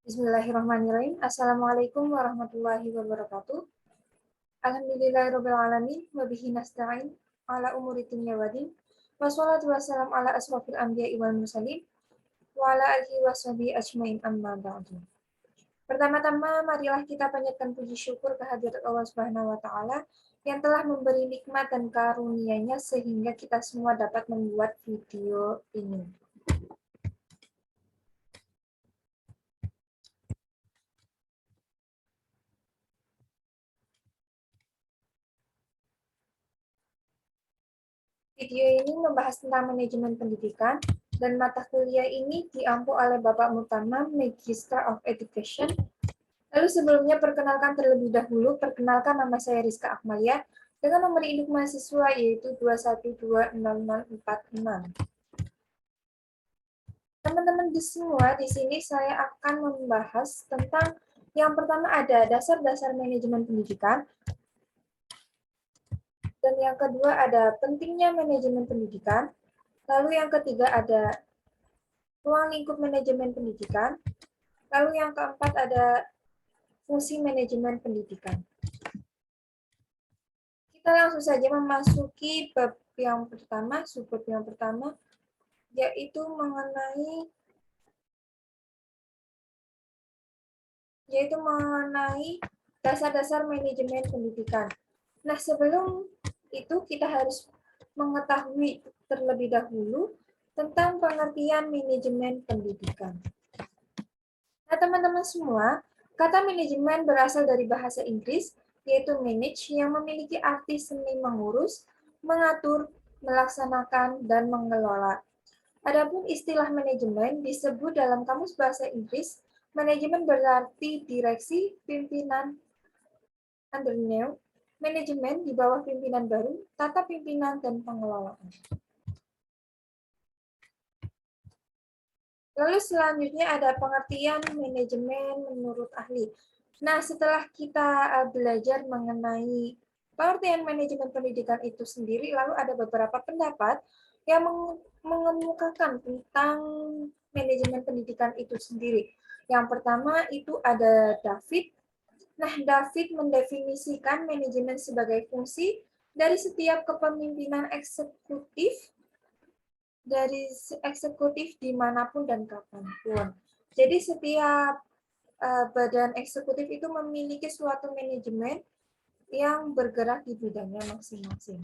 Bismillahirrahmanirrahim. Assalamualaikum warahmatullahi wabarakatuh. Alhamdulillahirrahmanirrahim. Wabihi nasta'in ala umuri dunya waddin. Wassalatu wassalam ala asrafil anbiya'i wal mursalin wa ala alihi washabihi ajmain amma ba'du. Pertama-tama marilah kita panjatkan puji syukur kehadirat Allah Subhanahu wa taala yang telah memberi nikmat dan karunia-Nya sehingga kita semua dapat membuat video ini. Video ini membahas tentang manajemen pendidikan dan mata kuliah ini diampu oleh Bapak Mutama, Magister of Education. Lalu sebelumnya perkenalkan terlebih dahulu, perkenalkan nama saya Rizka Akmalia dengan nomor induk mahasiswa yaitu 2120046. Teman-teman di semua, di sini saya akan membahas tentang yang pertama ada dasar-dasar manajemen pendidikan, dan yang kedua ada pentingnya manajemen pendidikan, lalu yang ketiga ada ruang lingkup manajemen pendidikan, lalu yang keempat ada fungsi manajemen pendidikan. Kita langsung saja memasuki bab yang pertama, subbab yang pertama, yaitu mengenai dasar-dasar manajemen pendidikan. Nah, sebelum itu kita harus mengetahui terlebih dahulu tentang pengertian manajemen pendidikan. Nah, teman-teman semua, kata manajemen berasal dari bahasa Inggris, yaitu manage, yang memiliki arti seni mengurus, mengatur, melaksanakan, dan mengelola. Adapun istilah manajemen disebut dalam kamus bahasa Inggris, manajemen berarti direksi, pimpinan, underneath, manajemen di bawah pimpinan baru, tata pimpinan, dan pengelolaan. Lalu selanjutnya ada pengertian manajemen menurut ahli. Nah, setelah kita belajar mengenai pengertian manajemen pendidikan itu sendiri, lalu ada beberapa pendapat yang mengemukakan tentang manajemen pendidikan itu sendiri. Yang pertama itu ada David. Nah, David mendefinisikan manajemen sebagai fungsi dari setiap kepemimpinan eksekutif dimanapun dan kapanpun. Jadi setiap badan eksekutif itu memiliki suatu manajemen yang bergerak di bidangnya masing-masing.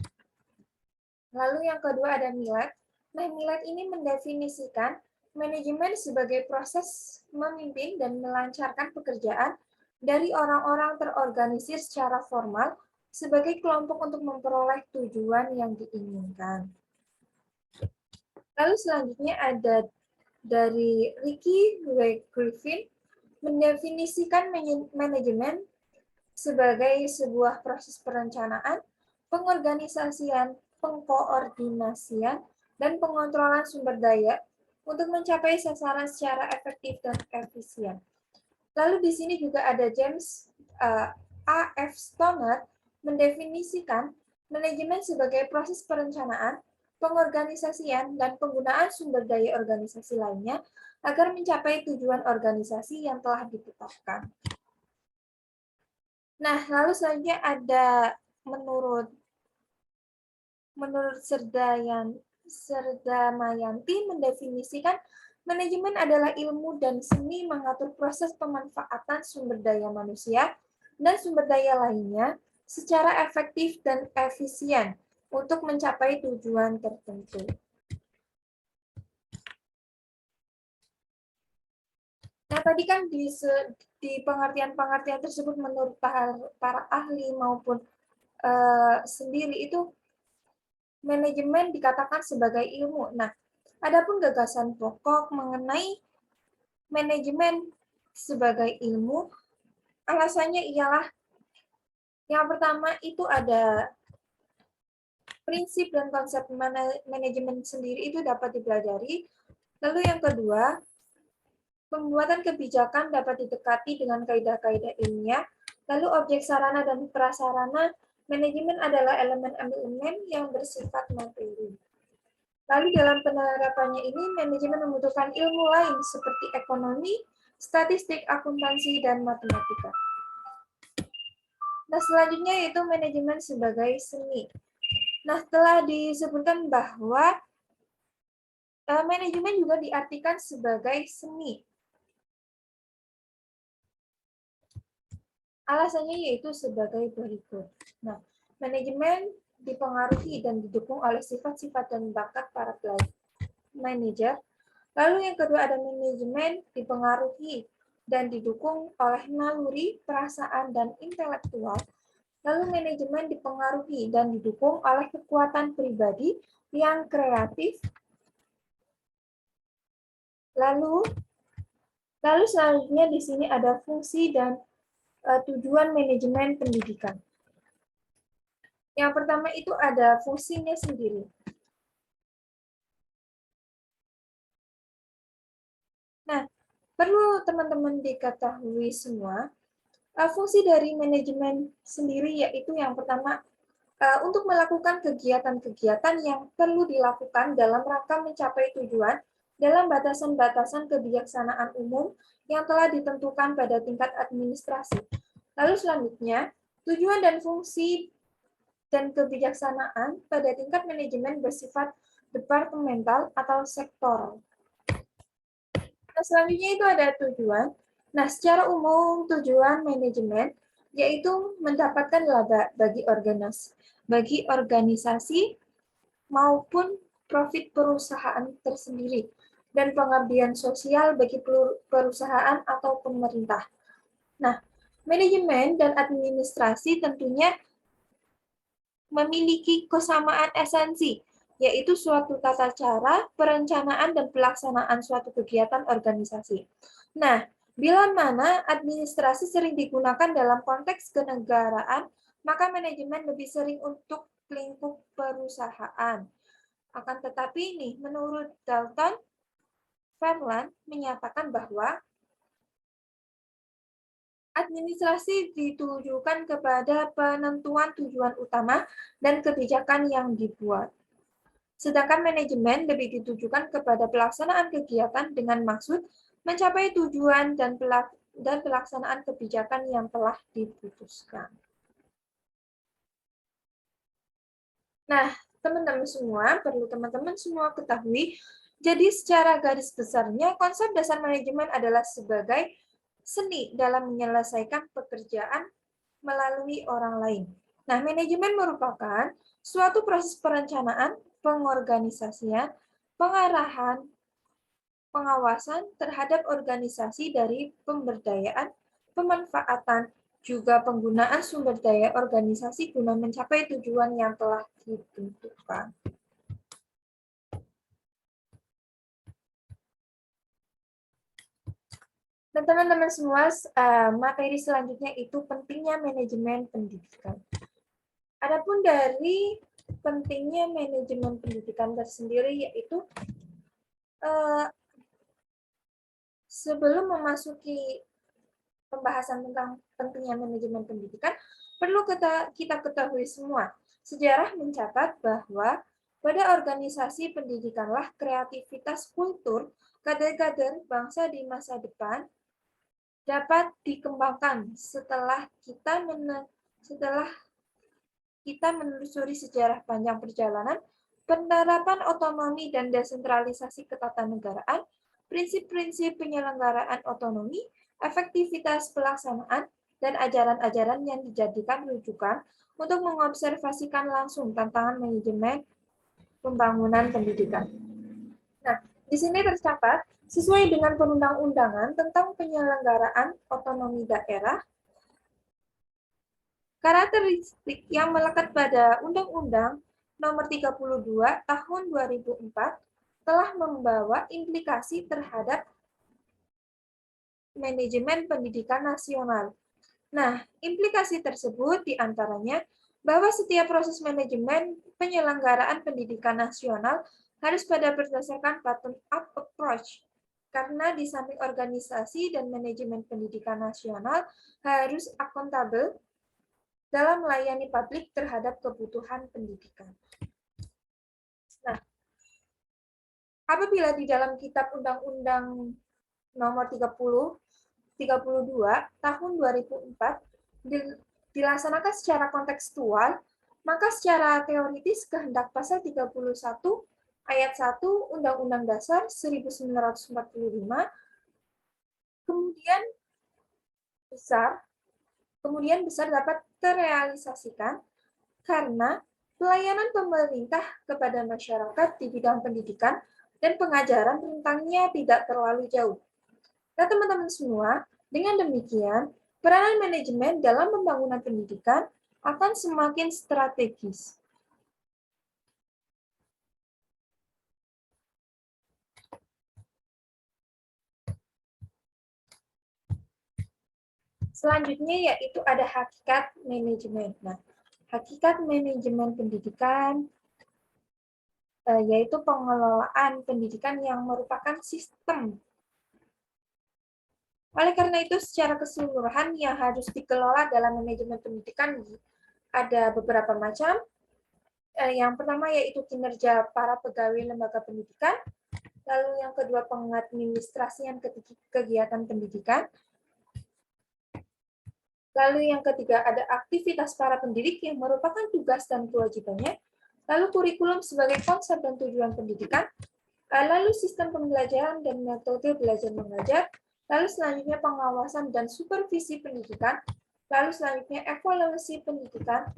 Lalu yang kedua ada Millett. Nah, Millett ini mendefinisikan manajemen sebagai proses memimpin dan melancarkan pekerjaan dari orang-orang terorganisir secara formal sebagai kelompok untuk memperoleh tujuan yang diinginkan. Lalu selanjutnya ada dari Ricky Griffin mendefinisikan manajemen sebagai sebuah proses perencanaan, pengorganisasian, pengkoordinasian, dan pengontrolan sumber daya untuk mencapai sasaran secara efektif dan efisien. Lalu di sini juga ada James A.F. Stoner mendefinisikan manajemen sebagai proses perencanaan, pengorganisasian, dan penggunaan sumber daya organisasi lainnya agar mencapai tujuan organisasi yang telah ditetapkan. Nah, lalu selanjutnya ada menurut Serdamayanti mendefinisikan manajemen adalah ilmu dan seni mengatur proses pemanfaatan sumber daya manusia dan sumber daya lainnya secara efektif dan efisien untuk mencapai tujuan tertentu. Nah, tadi kan di pengertian-pengertian tersebut menurut para ahli maupun sendiri itu manajemen dikatakan sebagai ilmu. Nah, adapun gagasan pokok mengenai manajemen sebagai ilmu, alasannya ialah yang pertama itu ada prinsip dan konsep manajemen sendiri itu dapat dipelajari. Lalu yang kedua, pembuatan kebijakan dapat didekati dengan kaidah-kaidah ilmiah. Lalu objek sarana dan prasarana manajemen adalah elemen-elemen yang bersifat materi. Lalu dalam penerapannya ini, manajemen membutuhkan ilmu lain seperti ekonomi, statistik, akuntansi, dan matematika. Nah, selanjutnya yaitu manajemen sebagai seni. Nah, telah disebutkan bahwa manajemen juga diartikan sebagai seni. Alasannya yaitu sebagai berikut. Nah, manajemen dipengaruhi dan didukung oleh sifat-sifat dan bakat para manajer. Lalu yang kedua ada manajemen dipengaruhi dan didukung oleh naluri, perasaan, dan intelektual. Lalu manajemen dipengaruhi dan didukung oleh kekuatan pribadi yang kreatif. Lalu selanjutnya di sini ada fungsi dan tujuan manajemen pendidikan. Yang pertama itu ada fungsinya sendiri. Nah, perlu teman-teman diketahui semua, fungsi dari manajemen sendiri yaitu yang pertama, untuk melakukan kegiatan-kegiatan yang perlu dilakukan dalam rangka mencapai tujuan dalam batasan-batasan kebijaksanaan umum yang telah ditentukan pada tingkat administrasi. Lalu selanjutnya, tujuan dan fungsi dan kebijaksanaan pada tingkat manajemen bersifat departemental atau sektoral. Nah, selanjutnya itu ada tujuan. Nah, secara umum tujuan manajemen yaitu mendapatkan laba bagi organisasi maupun profit perusahaan tersendiri dan pengabdian sosial bagi perusahaan atau pemerintah. Nah, manajemen dan administrasi tentunya memiliki kesamaan esensi, yaitu suatu tata cara, perencanaan, dan pelaksanaan suatu kegiatan organisasi. Nah, bila mana administrasi sering digunakan dalam konteks kenegaraan, maka manajemen lebih sering untuk lingkup perusahaan. Akan tetapi ini, menurut Dalton, Verland menyatakan bahwa administrasi ditujukan kepada penentuan tujuan utama dan kebijakan yang dibuat. Sedangkan manajemen lebih ditujukan kepada pelaksanaan kegiatan dengan maksud mencapai tujuan dan pelaksanaan kebijakan yang telah diputuskan. Nah, teman-teman semua, perlu teman-teman semua ketahui, jadi secara garis besarnya, konsep dasar manajemen adalah sebagai seni dalam menyelesaikan pekerjaan melalui orang lain. Nah, manajemen merupakan suatu proses perencanaan, pengorganisasian, pengarahan, pengawasan terhadap organisasi dari pemberdayaan, pemanfaatan, juga penggunaan sumber daya organisasi guna mencapai tujuan yang telah ditentukan. Dan teman-teman semua, materi selanjutnya itu pentingnya manajemen pendidikan. Adapun dari pentingnya manajemen pendidikan tersendiri yaitu sebelum memasuki pembahasan tentang pentingnya manajemen pendidikan, perlu kita ketahui semua. Sejarah mencatat bahwa pada organisasi pendidikanlah kreativitas kultur kader-kader bangsa di masa depan dapat dikembangkan setelah kita menelusuri sejarah panjang perjalanan penerapan otonomi dan desentralisasi ketatanegaraan, prinsip-prinsip penyelenggaraan otonomi, efektivitas pelaksanaan, dan ajaran-ajaran yang dijadikan rujukan untuk mengobservasikan langsung tantangan manajemen pembangunan pendidikan. Nah, di sini tercatat, sesuai dengan perundang-undangan tentang penyelenggaraan otonomi daerah, karakteristik yang melekat pada Undang-Undang Nomor 32 Tahun 2004 telah membawa implikasi terhadap manajemen pendidikan nasional. Nah, implikasi tersebut diantaranya bahwa setiap proses manajemen penyelenggaraan pendidikan nasional harus berdasarkan bottom-up approach, karena di samping organisasi dan manajemen pendidikan nasional harus akuntabel dalam melayani publik terhadap kebutuhan pendidikan. Nah, apabila di dalam Kitab Undang-Undang Nomor 30 32 tahun 2004 dilaksanakan secara kontekstual, maka secara teoritis kehendak pasal 31 ayat 1 Undang-Undang Dasar 1945 kemudian besar dapat terrealisasikan karena pelayanan pemerintah kepada masyarakat di bidang pendidikan dan pengajaran rentangnya tidak terlalu jauh. Nah, teman-teman semua, dengan demikian, peranan manajemen dalam pembangunan pendidikan akan semakin strategis. Selanjutnya yaitu ada hakikat manajemen. Nah, hakikat manajemen pendidikan yaitu pengelolaan pendidikan yang merupakan sistem. Oleh karena itu, secara keseluruhan yang harus dikelola dalam manajemen pendidikan ada beberapa macam. Yang pertama yaitu kinerja para pegawai lembaga pendidikan, lalu yang kedua pengadministrasian kegiatan pendidikan, lalu yang ketiga ada aktivitas para pendidik yang merupakan tugas dan kewajibannya, lalu kurikulum sebagai konsep dan tujuan pendidikan, lalu sistem pembelajaran dan metode belajar mengajar, lalu selanjutnya pengawasan dan supervisi pendidikan, lalu selanjutnya evaluasi pendidikan,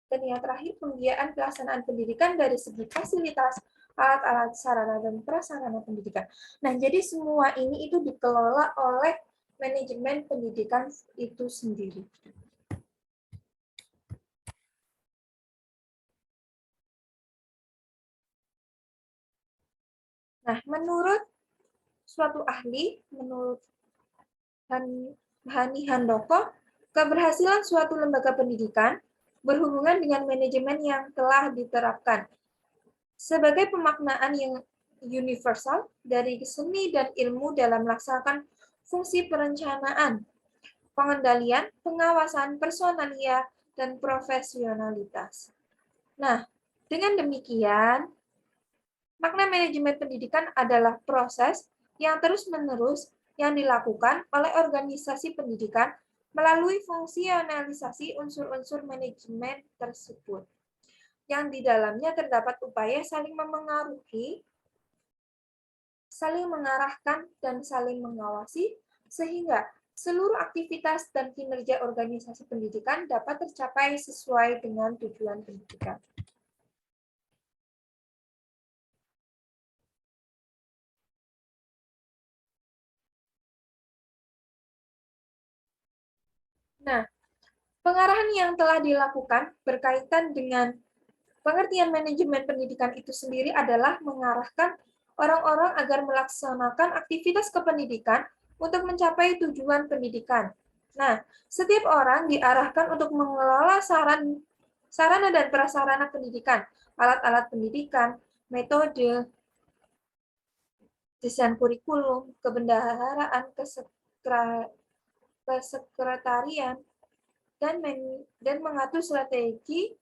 dan yang terakhir pembiayaan pelaksanaan pendidikan dari segi fasilitas, alat-alat, sarana, dan prasarana pendidikan. Nah, jadi semua ini itu dikelola oleh manajemen pendidikan itu sendiri. Nah, menurut suatu ahli, menurut Hani Handoko, keberhasilan suatu lembaga pendidikan berhubungan dengan manajemen yang telah diterapkan. Sebagai pemaknaan yang universal dari seni dan ilmu dalam melaksanakan fungsi perencanaan, pengendalian, pengawasan, personalia, dan profesionalitas. Nah, dengan demikian, makna manajemen pendidikan adalah proses yang terus-menerus yang dilakukan oleh organisasi pendidikan melalui fungsionalisasi unsur-unsur manajemen tersebut, yang di dalamnya terdapat upaya saling memengaruhi, saling mengarahkan, dan saling mengawasi, sehingga seluruh aktivitas dan kinerja organisasi pendidikan dapat tercapai sesuai dengan tujuan pendidikan. Nah, pengarahan yang telah dilakukan berkaitan dengan pengertian manajemen pendidikan itu sendiri adalah mengarahkan orang-orang agar melaksanakan aktivitas kependidikan untuk mencapai tujuan pendidikan. Nah, setiap orang diarahkan untuk mengelola sarana dan prasarana pendidikan, alat-alat pendidikan, metode, desain kurikulum, kebendaharaan, kesekretarian, dan mengatur strategi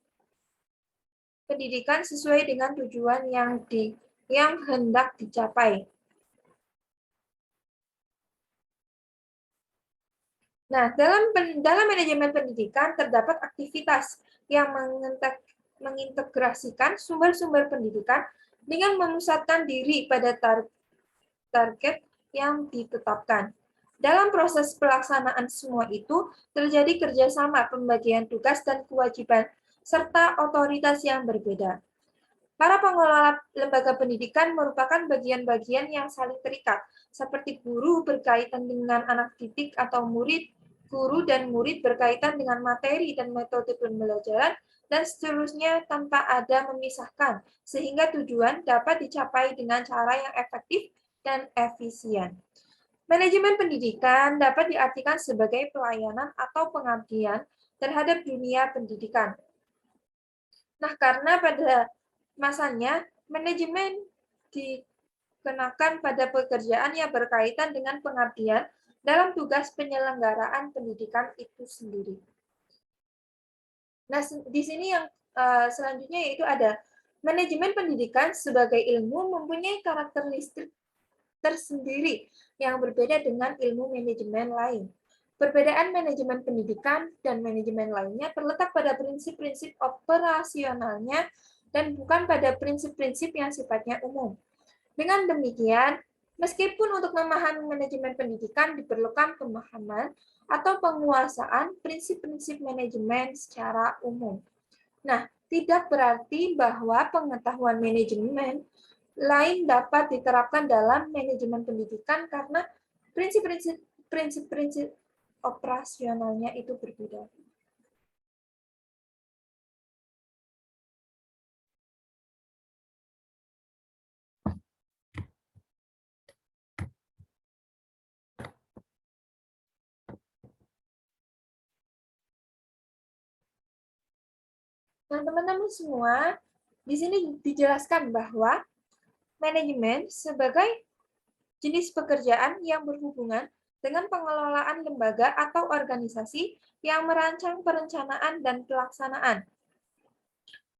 pendidikan sesuai dengan tujuan yang hendak dicapai. Nah, dalam manajemen pendidikan terdapat aktivitas yang mengintegrasikan sumber-sumber pendidikan dengan memusatkan diri pada target yang ditetapkan. Dalam proses pelaksanaan semua itu, terjadi kerjasama pembagian tugas dan kewajiban, serta otoritas yang berbeda. Para pengelola lembaga pendidikan merupakan bagian-bagian yang saling terikat, seperti guru berkaitan dengan anak didik atau murid, guru dan murid berkaitan dengan materi dan metode pembelajaran, dan seterusnya tanpa ada memisahkan, sehingga tujuan dapat dicapai dengan cara yang efektif dan efisien. Manajemen pendidikan dapat diartikan sebagai pelayanan atau pengabdian terhadap dunia pendidikan. Nah, karena pada masanya manajemen dikenakan pada pekerjaan yang berkaitan dengan pengabdian dalam tugas penyelenggaraan pendidikan itu sendiri. Nah, di sini yang selanjutnya yaitu ada manajemen pendidikan sebagai ilmu mempunyai karakteristik tersendiri yang berbeda dengan ilmu manajemen lain. Perbedaan manajemen pendidikan dan manajemen lainnya terletak pada prinsip-prinsip operasionalnya dan bukan pada prinsip-prinsip yang sifatnya umum. Dengan demikian, meskipun untuk memahami manajemen pendidikan diperlukan pemahaman atau penguasaan prinsip-prinsip manajemen secara umum. Nah, tidak berarti bahwa pengetahuan manajemen lain dapat diterapkan dalam manajemen pendidikan karena prinsip-prinsip operasionalnya itu berbeda. Nah, teman-teman semua, di sini dijelaskan bahwa manajemen sebagai jenis pekerjaan yang berhubungan dengan pengelolaan lembaga atau organisasi yang merancang perencanaan dan pelaksanaan.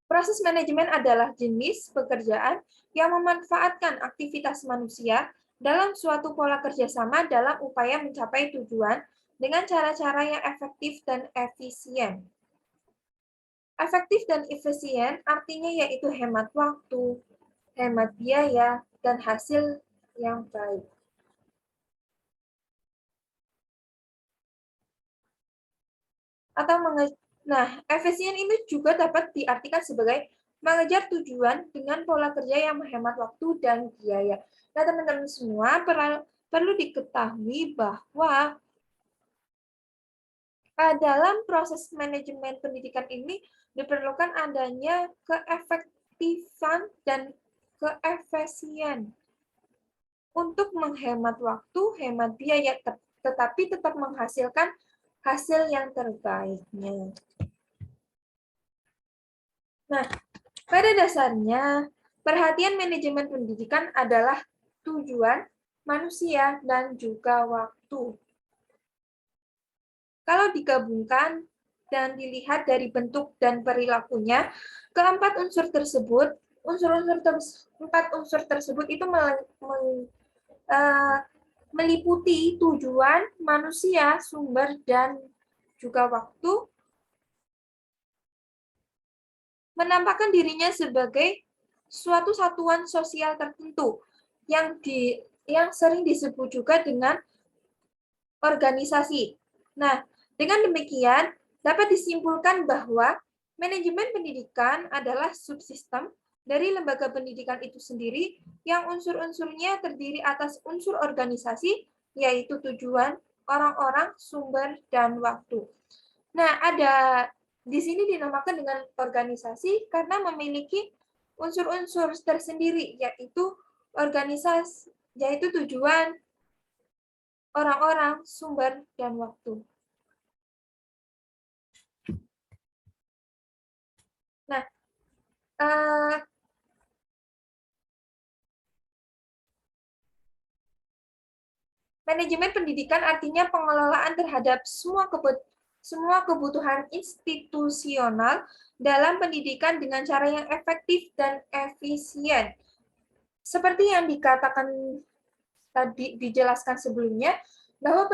Proses manajemen adalah jenis pekerjaan yang memanfaatkan aktivitas manusia dalam suatu pola kerjasama dalam upaya mencapai tujuan dengan cara-cara yang efektif dan efisien. Efektif dan efisien artinya yaitu hemat waktu, hemat biaya, dan hasil yang baik. Nah, efisien ini juga dapat diartikan sebagai mengejar tujuan dengan pola kerja yang menghemat waktu dan biaya. Nah, teman-teman semua perlu diketahui bahwa dalam proses manajemen pendidikan ini diperlukan adanya keefektifan dan keefisien untuk menghemat waktu, hemat biaya, tetapi tetap menghasilkan hasil yang terbaiknya. Nah, pada dasarnya, perhatian manajemen pendidikan adalah tujuan, manusia, dan juga waktu. Kalau digabungkan dan dilihat dari bentuk dan perilakunya, keempat unsur tersebut, empat unsur tersebut itu meliputi tujuan, manusia, sumber, dan juga waktu, menampakkan dirinya sebagai suatu satuan sosial tertentu yang sering disebut juga dengan organisasi. Nah, dengan demikian dapat disimpulkan bahwa manajemen pendidikan adalah subsistem dari lembaga pendidikan itu sendiri yang unsur-unsurnya terdiri atas unsur organisasi, yaitu tujuan, orang-orang, sumber, dan waktu. Nah, di sini dinamakan dengan organisasi karena memiliki unsur-unsur tersendiri, yaitu organisasi, yaitu tujuan, orang-orang, sumber, dan waktu. Nah, manajemen pendidikan artinya pengelolaan terhadap semua kebutuhan institusional dalam pendidikan dengan cara yang efektif dan efisien. Seperti yang dikatakan tadi dijelaskan sebelumnya, bahwa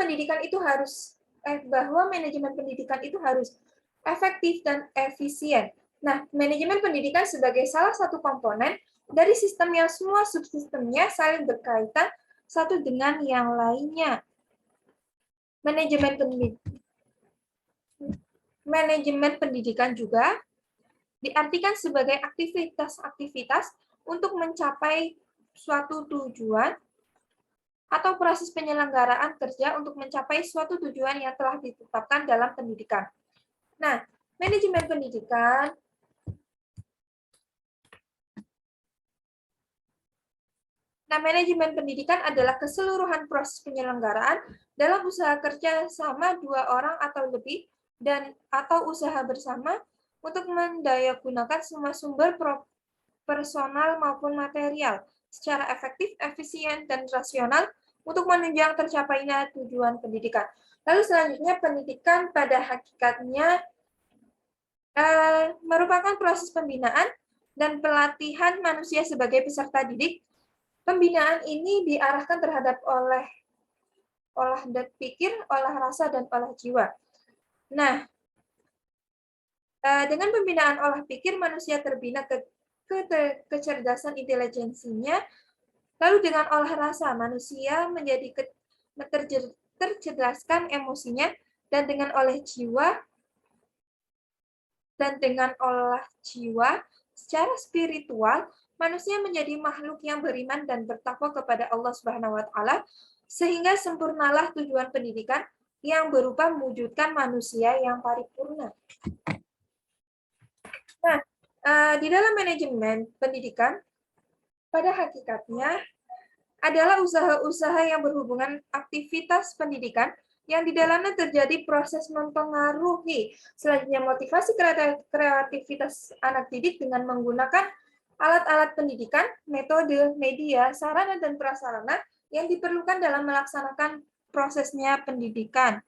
manajemen pendidikan itu harus efektif dan efisien. Nah, manajemen pendidikan sebagai salah satu komponen dari sistem yang semua subsistemnya saling berkaitan satu dengan yang lainnya. Manajemen pendidikan juga diartikan sebagai aktivitas-aktivitas untuk mencapai suatu tujuan atau proses penyelenggaraan kerja untuk mencapai suatu tujuan yang telah ditetapkan dalam pendidikan. Nah, manajemen pendidikan adalah keseluruhan proses penyelenggaraan dalam usaha kerja sama dua orang atau lebih atau usaha bersama untuk mendayagunakan semua sumber personal maupun material secara efektif, efisien, dan rasional untuk menunjang tercapainya tujuan pendidikan. Lalu selanjutnya, pendidikan pada hakikatnya merupakan proses pembinaan dan pelatihan manusia sebagai peserta didik Pembinaan ini diarahkan terhadap olah dan pikir, olah rasa, dan olah jiwa. Nah, dengan pembinaan olah pikir, manusia terbina kecerdasan intelijensinya. Lalu dengan olah rasa, manusia menjadi tercerdaskan emosinya, dan dengan olah jiwa, secara spiritual, manusia menjadi makhluk yang beriman dan bertakwa kepada Allah Subhanahu wa taala, sehingga sempurnalah tujuan pendidikan yang berupa mewujudkan manusia yang paripurna. Nah, di dalam manajemen pendidikan, pada hakikatnya adalah usaha-usaha yang berhubungan aktivitas pendidikan yang di dalamnya terjadi proses mempengaruhi selanjutnya motivasi kreativitas anak didik dengan menggunakan alat-alat pendidikan, metode, media, sarana, dan prasarana yang diperlukan dalam melaksanakan prosesnya pendidikan.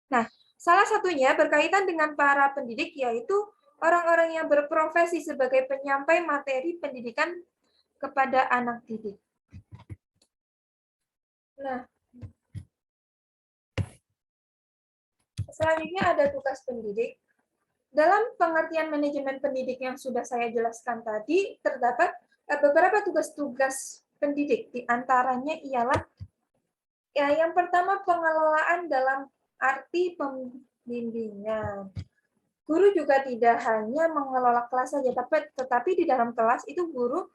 Nah, salah satunya berkaitan dengan para pendidik, yaitu orang-orang yang berprofesi sebagai penyampai materi pendidikan kepada anak didik. Nah, selanjutnya ada tugas pendidik. Dalam pengertian manajemen pendidik yang sudah saya jelaskan tadi, terdapat beberapa tugas-tugas pendidik. Di antaranya ialah yang pertama, pengelolaan dalam arti pembimbingan. Guru juga tidak hanya mengelola kelas saja, tetapi di dalam kelas itu guru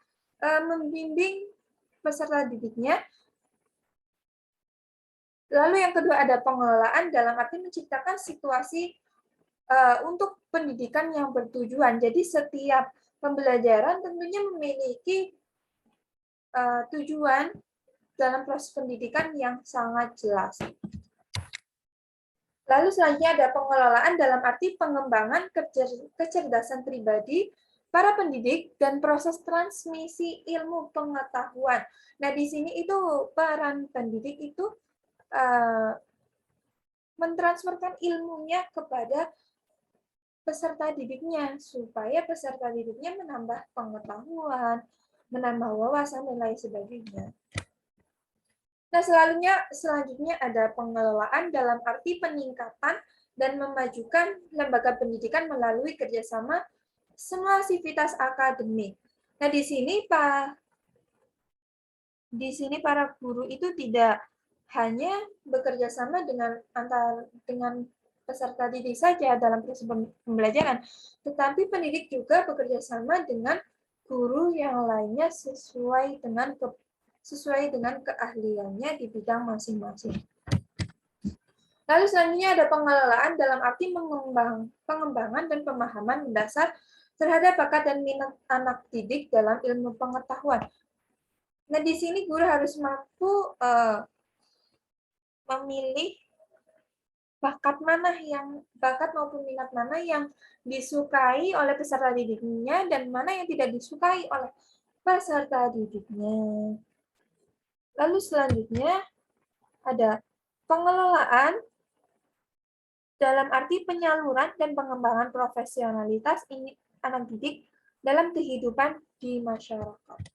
membimbing peserta didiknya. Lalu yang kedua ada pengelolaan dalam arti menciptakan situasi untuk pendidikan yang bertujuan. Jadi setiap pembelajaran tentunya memiliki tujuan dalam proses pendidikan yang sangat jelas. Lalu selanjutnya ada pengelolaan dalam arti pengembangan kecerdasan pribadi para pendidik dan proses transmisi ilmu pengetahuan. Nah, di sini itu peran pendidik itu mentransferkan ilmunya kepada peserta didiknya, supaya peserta didiknya menambah pengetahuan, menambah wawasan, dan lain sebagainya. Nah, selanjutnya ada pengelolaan dalam arti peningkatan dan memajukan lembaga pendidikan melalui kerjasama semua aktivitas akademik. Nah, di sini para guru itu tidak hanya bekerja sama dengan peserta didik saja dalam proses pembelajaran, tetapi pendidik juga bekerja sama dengan guru yang lainnya sesuai dengan keahliannya di bidang masing-masing. Lalu selanjutnya ada pengelolaan dalam arti pengembangan dan pemahaman mendasar terhadap bakat dan minat anak didik dalam ilmu pengetahuan. Nah, di sini guru harus mampu memilih bakat maupun minat mana yang disukai oleh peserta didiknya dan mana yang tidak disukai oleh peserta didiknya. Lalu selanjutnya ada pengelolaan dalam arti penyaluran dan pengembangan profesionalitas anak didik dalam kehidupan di masyarakat.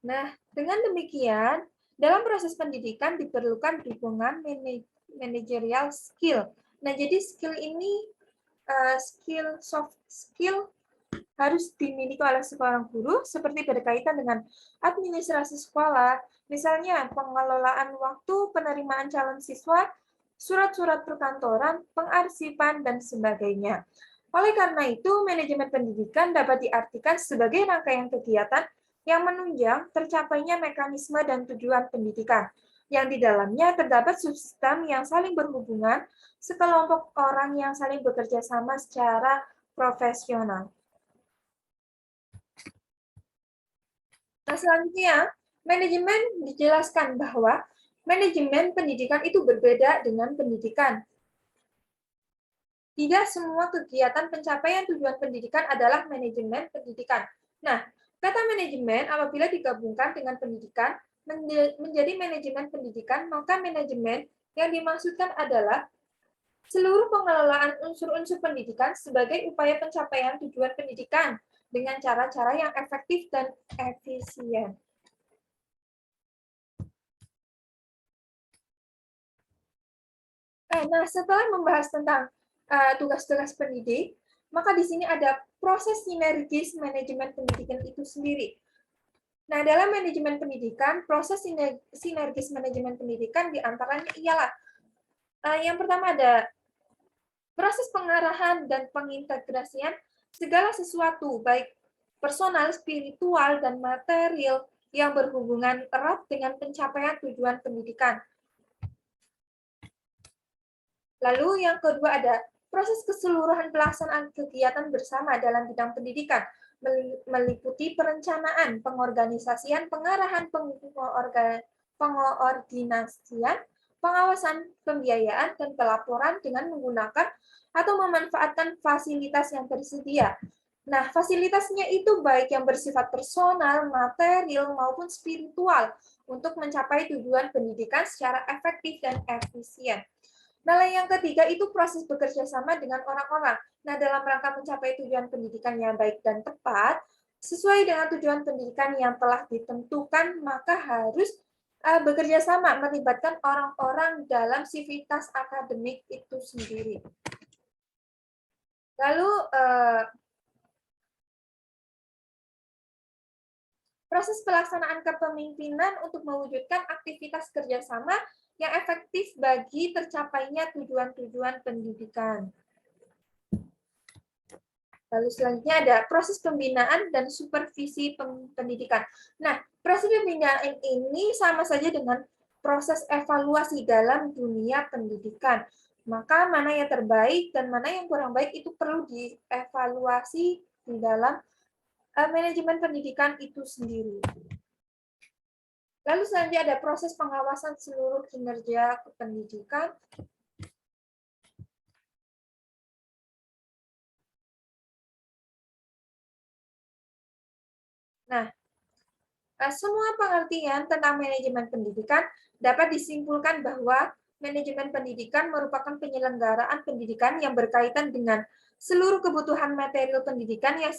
Nah, dengan demikian, dalam proses pendidikan diperlukan dukungan managerial skill. Nah, jadi skill ini, soft skill harus dimiliki oleh seorang guru, seperti berkaitan dengan administrasi sekolah, misalnya pengelolaan waktu, penerimaan calon siswa, surat-surat perkantoran, pengarsipan, dan sebagainya. Oleh karena itu, manajemen pendidikan dapat diartikan sebagai rangkaian kegiatan yang menunjang tercapainya mekanisme dan tujuan pendidikan, yang di dalamnya terdapat subsistem yang saling berhubungan, sekelompok orang yang saling bekerja sama secara profesional. Nah, selanjutnya, manajemen dijelaskan bahwa manajemen pendidikan itu berbeda dengan pendidikan. Tidak semua kegiatan pencapaian tujuan pendidikan adalah manajemen pendidikan. Nah, kata manajemen apabila digabungkan dengan pendidikan menjadi manajemen pendidikan, maka manajemen yang dimaksudkan adalah seluruh pengelolaan unsur-unsur pendidikan sebagai upaya pencapaian tujuan pendidikan dengan cara-cara yang efektif dan efisien. Nah, setelah membahas tentang tugas-tugas pendidik, maka di sini ada proses sinergis manajemen pendidikan itu sendiri. Nah, dalam manajemen pendidikan, proses sinergis manajemen pendidikan diantaranya ialah yang pertama ada proses pengarahan dan pengintegrasian segala sesuatu, baik personal, spiritual, dan material yang berhubungan erat dengan pencapaian tujuan pendidikan. Lalu yang kedua ada proses keseluruhan pelaksanaan kegiatan bersama dalam bidang pendidikan, meliputi perencanaan, pengorganisasian, pengarahan, pengordinasian, pengawasan, pembiayaan, dan pelaporan dengan menggunakan atau memanfaatkan fasilitas yang tersedia. Nah, fasilitasnya itu baik yang bersifat personal, material, maupun spiritual untuk mencapai tujuan pendidikan secara efektif dan efisien. Nah, yang ketiga itu proses bekerja sama dengan orang-orang. Nah, dalam rangka mencapai tujuan pendidikan yang baik dan tepat, sesuai dengan tujuan pendidikan yang telah ditentukan, maka harus bekerja sama, melibatkan orang-orang dalam sivitas akademik itu sendiri. Lalu, proses pelaksanaan kepemimpinan untuk mewujudkan aktivitas kerjasama yang efektif bagi tercapainya tujuan-tujuan pendidikan. Lalu selanjutnya ada proses pembinaan dan supervisi pendidikan. Nah, proses pembinaan ini sama saja dengan proses evaluasi dalam dunia pendidikan. Maka mana yang terbaik dan mana yang kurang baik itu perlu dievaluasi di dalam manajemen pendidikan itu sendiri. Lalu selanjutnya ada proses pengawasan seluruh kinerja pendidikan. Nah, semua pengertian tentang manajemen pendidikan dapat disimpulkan bahwa manajemen pendidikan merupakan penyelenggaraan pendidikan yang berkaitan dengan seluruh kebutuhan material pendidikan yang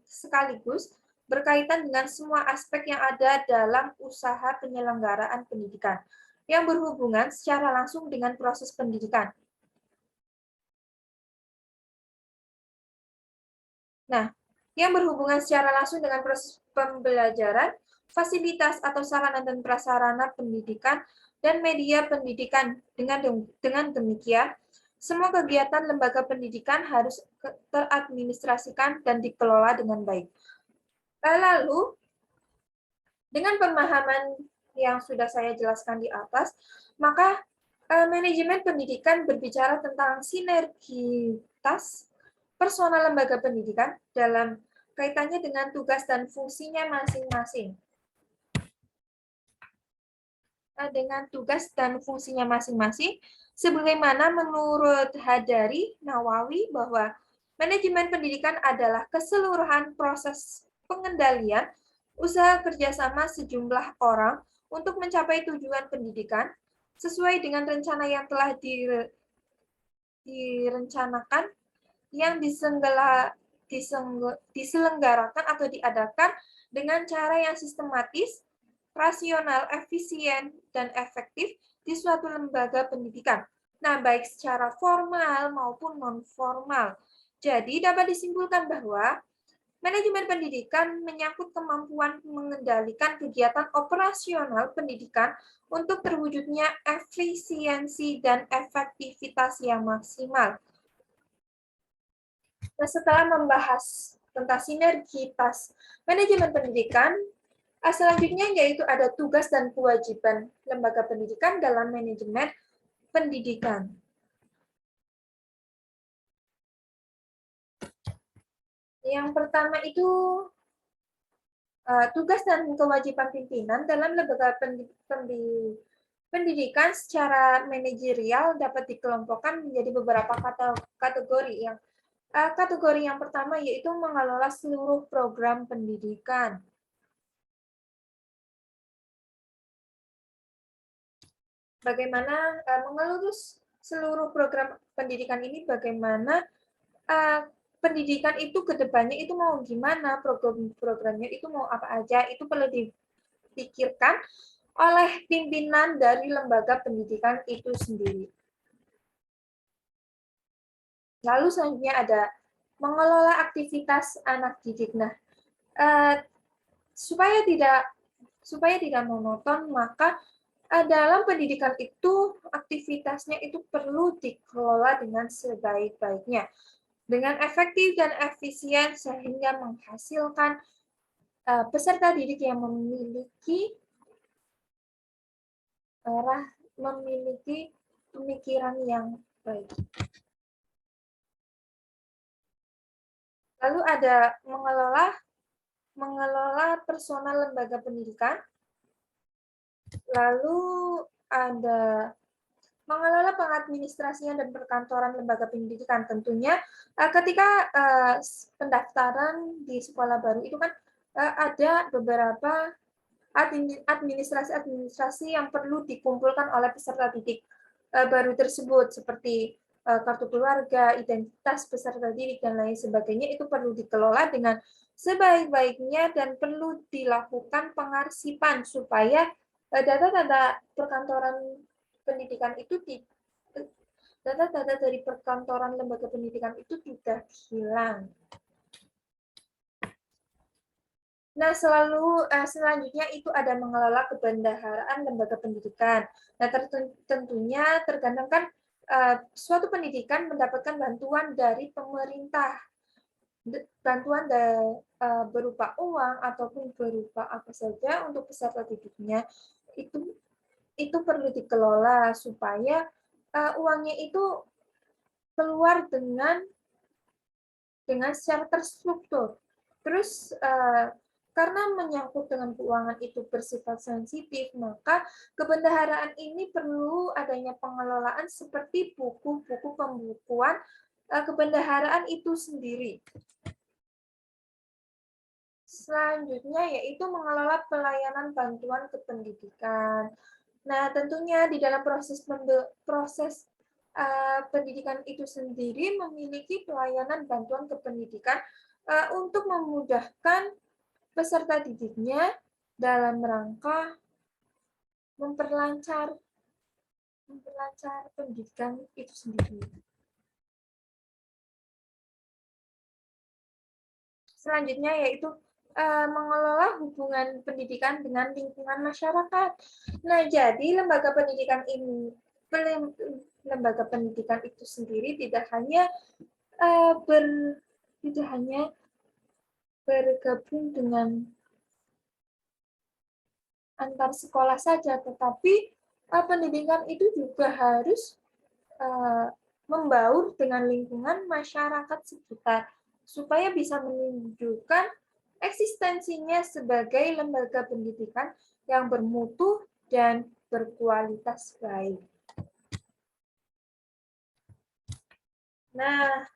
sekaligus berkaitan dengan semua aspek yang ada dalam usaha penyelenggaraan pendidikan yang berhubungan secara langsung dengan proses pendidikan. Nah, yang berhubungan secara langsung dengan proses pembelajaran, fasilitas atau sarana dan prasarana pendidikan, dan media pendidikan. Dengan demikian, semua kegiatan lembaga pendidikan harus teradministrasikan dan dikelola dengan baik. Lalu, dengan pemahaman yang sudah saya jelaskan di atas, maka manajemen pendidikan berbicara tentang sinergitas personal lembaga pendidikan dalam kaitannya dengan tugas dan fungsinya masing-masing. Dengan tugas dan fungsinya masing-masing, sebagaimana menurut Hadari Nawawi bahwa manajemen pendidikan adalah keseluruhan proses pengendalian usaha kerjasama sejumlah orang untuk mencapai tujuan pendidikan sesuai dengan rencana yang telah direncanakan yang diselenggarakan atau diadakan dengan cara yang sistematis, rasional, efisien, dan efektif di suatu lembaga pendidikan. Nah, baik secara formal maupun non-formal. Jadi, dapat disimpulkan bahwa manajemen pendidikan menyangkut kemampuan mengendalikan kegiatan operasional pendidikan untuk terwujudnya efisiensi dan efektivitas yang maksimal. Nah, setelah membahas tentang sinergitas manajemen pendidikan, selanjutnya yaitu ada tugas dan kewajiban lembaga pendidikan dalam manajemen pendidikan. Yang pertama itu tugas dan kewajiban pimpinan dalam lembaga pendidikan secara manajerial dapat dikelompokkan menjadi beberapa kategori. Kategori yang pertama yaitu mengelola seluruh program pendidikan. Bagaimana seluruh program pendidikan ini bagaimana pendidikan itu ke depannya itu mau gimana, program-programnya itu mau apa aja, itu perlu dipikirkan oleh pimpinan dari lembaga pendidikan itu sendiri. Lalu selanjutnya ada mengelola aktivitas anak didik. Nah, supaya tidak monoton, maka dalam pendidikan itu aktivitasnya itu perlu dikelola dengan sebaik-baiknya, dengan efektif dan efisien sehingga menghasilkan peserta didik yang memiliki pemikiran yang baik. Lalu ada mengelola personal lembaga pendidikan. Lalu ada mengelola pengadministrasian dan perkantoran lembaga pendidikan. Tentunya ketika pendaftaran di sekolah baru itu kan ada beberapa administrasi yang perlu dikumpulkan oleh peserta didik baru tersebut, seperti kartu keluarga, identitas peserta didik, dan lain sebagainya. Itu perlu dikelola dengan sebaik-baiknya dan perlu dilakukan pengarsipan supaya data-data perkantoran pendidikan itu data-data dari perkantoran lembaga pendidikan itu tidak hilang. Nah, selanjutnya itu ada mengelola kebendaharaan lembaga pendidikan. Nah, tentunya tergantung kan suatu pendidikan mendapatkan bantuan dari pemerintah, bantuan berupa uang ataupun berupa apa saja untuk peserta didiknya, itu perlu dikelola supaya uangnya itu keluar dengan secara terstruktur. Terus karena menyangkut dengan keuangan itu bersifat sensitif, maka kebendaharaan ini perlu adanya pengelolaan seperti buku-buku pembukuan kebendaharaan itu sendiri. Selanjutnya yaitu mengelola pelayanan bantuan kependidikan. Nah, tentunya di dalam proses pendidikan itu sendiri memiliki pelayanan bantuan kependidikan untuk memudahkan peserta didiknya dalam rangka memperlancar pendidikan itu sendiri. Selanjutnya yaitu mengelola hubungan pendidikan dengan lingkungan masyarakat. Nah, jadi lembaga pendidikan itu sendiri tidak hanya bergabung dengan antar sekolah saja, tetapi pendidikan itu juga harus membaur dengan lingkungan masyarakat sekitar supaya bisa menunjukkan eksistensinya sebagai lembaga pendidikan yang bermutu dan berkualitas baik. Nah,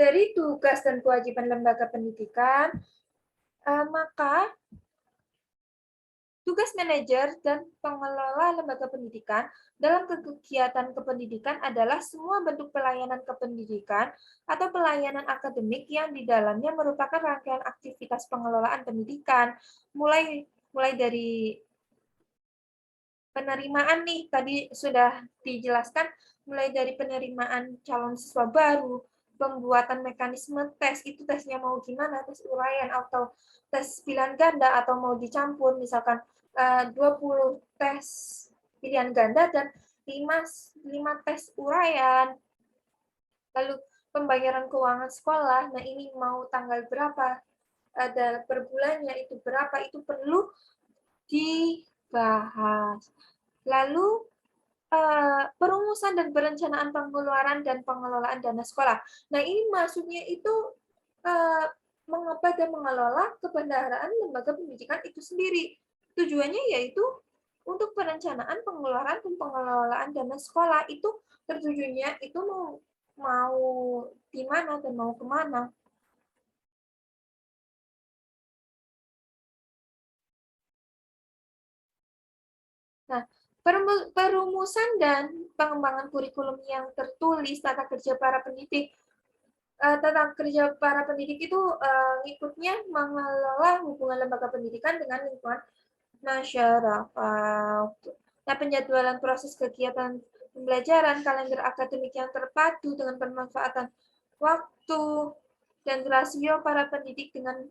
dari tugas dan kewajiban lembaga pendidikan, maka tugas manajer dan pengelola lembaga pendidikan dalam kegiatan kependidikan adalah semua bentuk pelayanan kependidikan atau pelayanan akademik yang di dalamnya merupakan rangkaian aktivitas pengelolaan pendidikan, mulai dari penerimaan nih, tadi sudah dijelaskan, mulai dari penerimaan calon siswa baru, pembuatan mekanisme tes, itu tesnya mau gimana, tes uraian atau tes pilihan ganda atau mau dicampur, misalkan 20 tes pilihan ganda dan 5 tes uraian. Lalu pembayaran keuangan sekolah, nah ini mau tanggal berapa, ada per bulannya itu berapa, itu perlu dibahas. Lalu perumusan dan perencanaan pengeluaran dan pengelolaan dana sekolah. Nah, ini maksudnya itu mengapa dan mengelola kebendaharaan lembaga pendidikan itu sendiri. Tujuannya yaitu untuk perencanaan pengeluaran dan pengelolaan dana sekolah itu tertujunya itu mau di mana dan mau kemana. Nah, perumusan dan pengembangan kurikulum yang tertulis tata kerja para pendidik itu ikutnya mengelola hubungan lembaga pendidikan dengan lingkungan masyarakat. Nah, penjadwalan proses kegiatan pembelajaran, kalender akademik yang terpadu dengan pemanfaatan waktu, dan rasio para pendidik dengan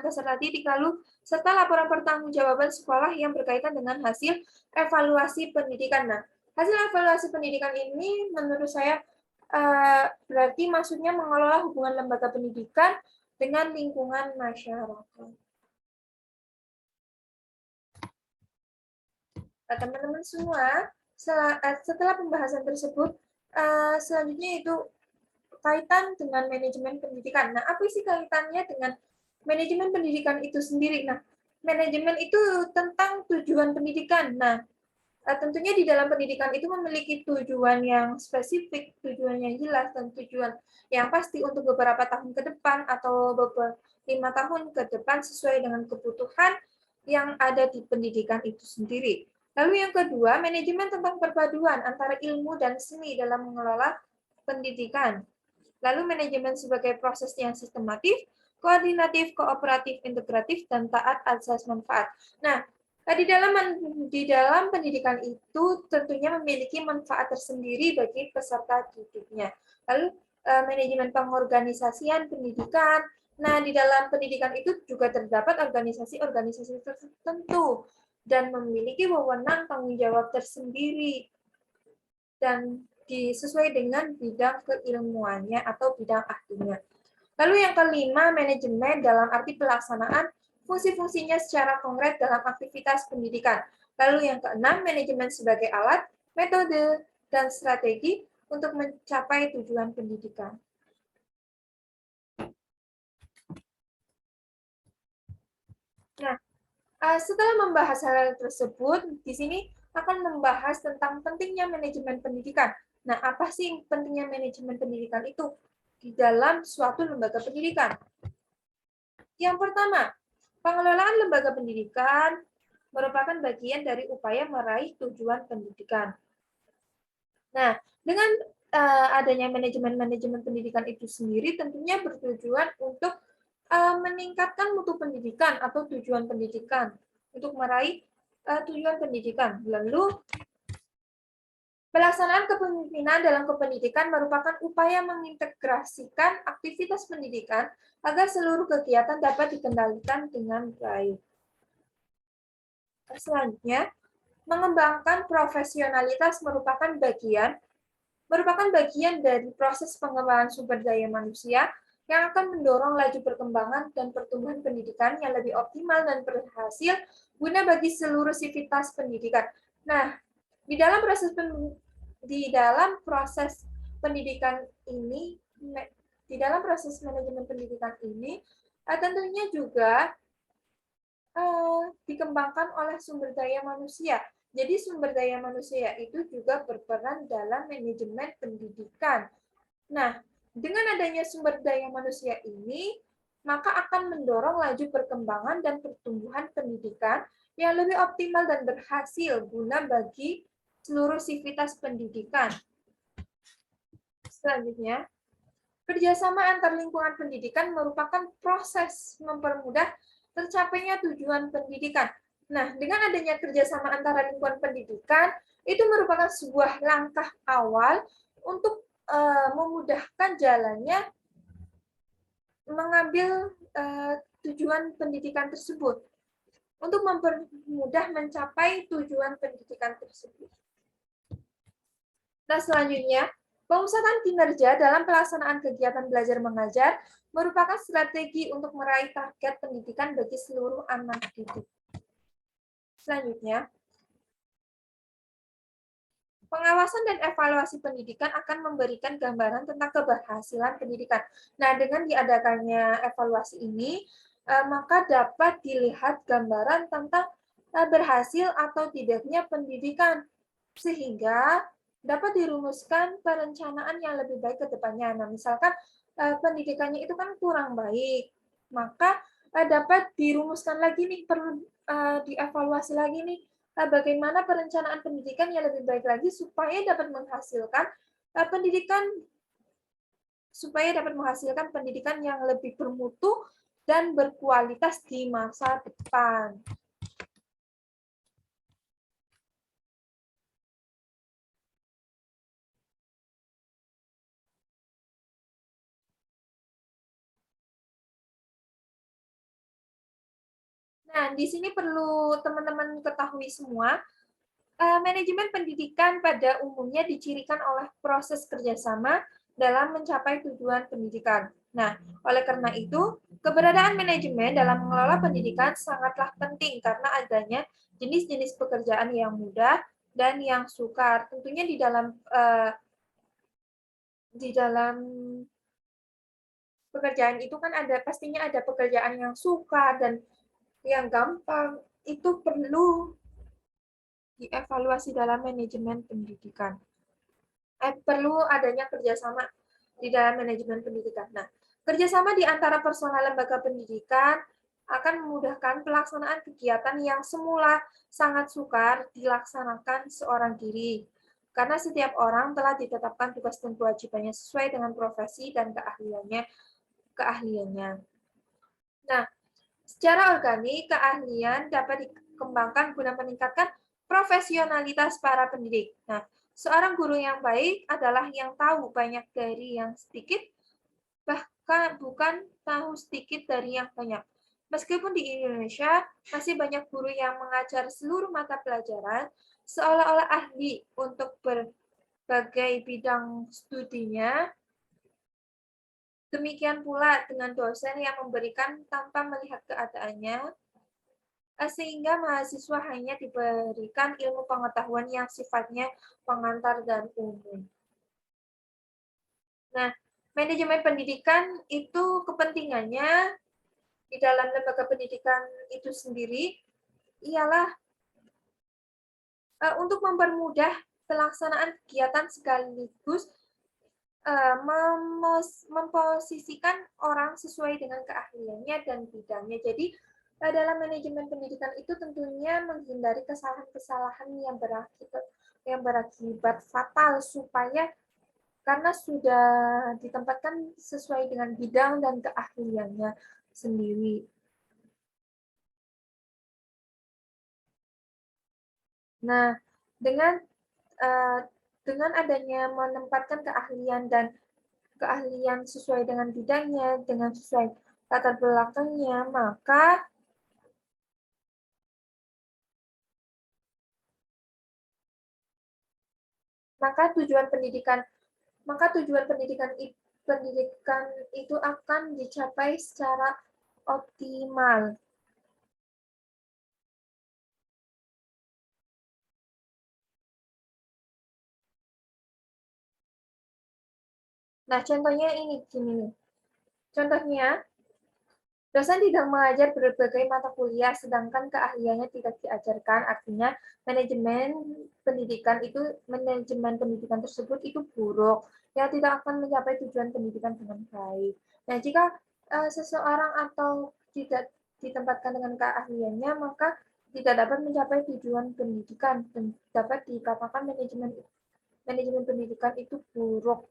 peserta didik, lalu serta laporan pertanggungjawaban sekolah yang berkaitan dengan hasil evaluasi pendidikan. Nah, hasil evaluasi pendidikan ini menurut saya berarti maksudnya mengelola hubungan lembaga pendidikan dengan lingkungan masyarakat. Nah, teman-teman semua, setelah pembahasan tersebut, selanjutnya itu kaitan dengan manajemen pendidikan. Nah, apa sih kaitannya dengan manajemen pendidikan itu sendiri? Nah, manajemen itu tentang tujuan pendidikan. Nah, tentunya di dalam pendidikan itu memiliki tujuan yang spesifik, tujuan yang jelas, dan tujuan yang pasti untuk beberapa tahun ke depan atau beberapa 5 tahun ke depan sesuai dengan kebutuhan yang ada di pendidikan itu sendiri. Lalu yang kedua, manajemen tentang perpaduan antara ilmu dan seni dalam mengelola pendidikan. Lalu manajemen sebagai proses yang sistematif, koordinatif, kooperatif, integratif, dan taat asas manfaat. Nah, di dalam pendidikan itu tentunya memiliki manfaat tersendiri bagi peserta didiknya. Lalu manajemen pengorganisasian pendidikan. Nah, di dalam pendidikan itu juga terdapat organisasi-organisasi tertentu dan memiliki wewenang tanggung jawab tersendiri dan sesuai dengan bidang keilmuannya atau bidang ahlinya. Lalu yang kelima, manajemen dalam arti pelaksanaan fungsi-fungsinya secara konkret dalam aktivitas pendidikan. Lalu yang keenam, manajemen sebagai alat, metode, dan strategi untuk mencapai tujuan pendidikan. Nah, setelah membahas hal tersebut, di sini akan membahas tentang pentingnya manajemen pendidikan. Nah, apa sih pentingnya manajemen pendidikan itu di dalam suatu lembaga pendidikan? Yang pertama, pengelolaan lembaga pendidikan merupakan bagian dari upaya meraih tujuan pendidikan. Nah, dengan adanya manajemen pendidikan itu sendiri tentunya bertujuan untuk meningkatkan mutu pendidikan atau tujuan pendidikan untuk meraih tujuan pendidikan. Lalu, pelaksanaan kepemimpinan dalam kependidikan merupakan upaya mengintegrasikan aktivitas pendidikan agar seluruh kegiatan dapat dikendalikan dengan baik. Selanjutnya, mengembangkan profesionalitas merupakan bagian dari proses pengembangan sumber daya manusia yang akan mendorong laju perkembangan dan pertumbuhan pendidikan yang lebih optimal dan berhasil guna bagi seluruh sivitas pendidikan. Nah, di dalam proses pendidikan ini, di dalam proses manajemen pendidikan ini, tentunya juga dikembangkan oleh sumber daya manusia. Jadi sumber daya manusia itu juga berperan dalam manajemen pendidikan. Nah, dengan adanya sumber daya manusia ini, maka akan mendorong laju perkembangan dan pertumbuhan pendidikan yang lebih optimal dan berhasil guna bagi seluruh sivitas pendidikan. Selanjutnya, kerjasama antar lingkungan pendidikan merupakan proses mempermudah tercapainya tujuan pendidikan. Nah, dengan adanya kerjasama antara lingkungan pendidikan, itu merupakan sebuah langkah awal untuk memudahkan jalannya mengambil tujuan pendidikan tersebut, untuk mempermudah mencapai tujuan pendidikan tersebut. Nah, selanjutnya, pemusatan kinerja dalam pelaksanaan kegiatan belajar mengajar merupakan strategi untuk meraih target pendidikan bagi seluruh anak didik. Selanjutnya, pengawasan dan evaluasi pendidikan akan memberikan gambaran tentang keberhasilan pendidikan. Nah, dengan diadakannya evaluasi ini, maka dapat dilihat gambaran tentang berhasil atau tidaknya pendidikan, sehingga dapat dirumuskan perencanaan yang lebih baik ke depannya. Nah, misalkan pendidikannya itu kan kurang baik, maka dapat dirumuskan lagi nih dievaluasi lagi nih, bagaimana perencanaan pendidikan yang lebih baik lagi supaya dapat menghasilkan pendidikan pendidikan yang lebih bermutu dan berkualitas di masa depan. Nah, di sini perlu teman-teman ketahui semua, manajemen pendidikan pada umumnya dicirikan oleh proses kerjasama dalam mencapai tujuan pendidikan. Nah, oleh karena itu, keberadaan manajemen dalam mengelola pendidikan sangatlah penting karena adanya jenis-jenis pekerjaan yang mudah dan yang sukar. Tentunya di dalam pekerjaan itu kan pastinya ada pekerjaan yang sukar dan yang gampang. Itu perlu dievaluasi dalam manajemen pendidikan. Perlu adanya kerjasama di dalam manajemen pendidikan. Nah, kerjasama di antara personal lembaga pendidikan akan memudahkan pelaksanaan kegiatan yang semula sangat sukar dilaksanakan seorang diri. Karena setiap orang telah ditetapkan tugas dan kewajibannya sesuai dengan profesi dan keahliannya. Nah, secara organik, keahlian dapat dikembangkan guna meningkatkan profesionalitas para pendidik. Nah, seorang guru yang baik adalah yang tahu banyak dari yang sedikit, bahkan bukan tahu sedikit dari yang banyak. Meskipun di Indonesia masih banyak guru yang mengajar seluruh mata pelajaran, seolah-olah ahli untuk berbagai bidang studinya, demikian pula dengan dosen yang memberikan tanpa melihat keadaannya, sehingga mahasiswa hanya diberikan ilmu pengetahuan yang sifatnya pengantar dan umum. Nah, manajemen pendidikan itu kepentingannya di dalam lembaga pendidikan itu sendiri ialah untuk mempermudah pelaksanaan kegiatan sekaligus memposisikan orang sesuai dengan keahliannya dan bidangnya. Jadi dalam manajemen pendidikan itu tentunya menghindari kesalahan-kesalahan yang berakibat fatal supaya karena sudah ditempatkan sesuai dengan bidang dan keahliannya sendiri. Nah, dengan adanya menempatkan keahlian sesuai dengan bidangnya, dengan sesuai latar belakangnya, maka tujuan pendidikan itu akan dicapai secara optimal. Nah, contohnya ini gini nih. Contohnya, dosen tidak mengajar berbagai mata kuliah, sedangkan keahliannya tidak diajarkan. Artinya, manajemen pendidikan tersebut itu buruk, yang tidak akan mencapai tujuan pendidikan dengan baik. Nah, jika seseorang atau tidak ditempatkan dengan keahliannya, maka tidak dapat mencapai tujuan pendidikan dan dapat dikatakan manajemen pendidikan itu buruk.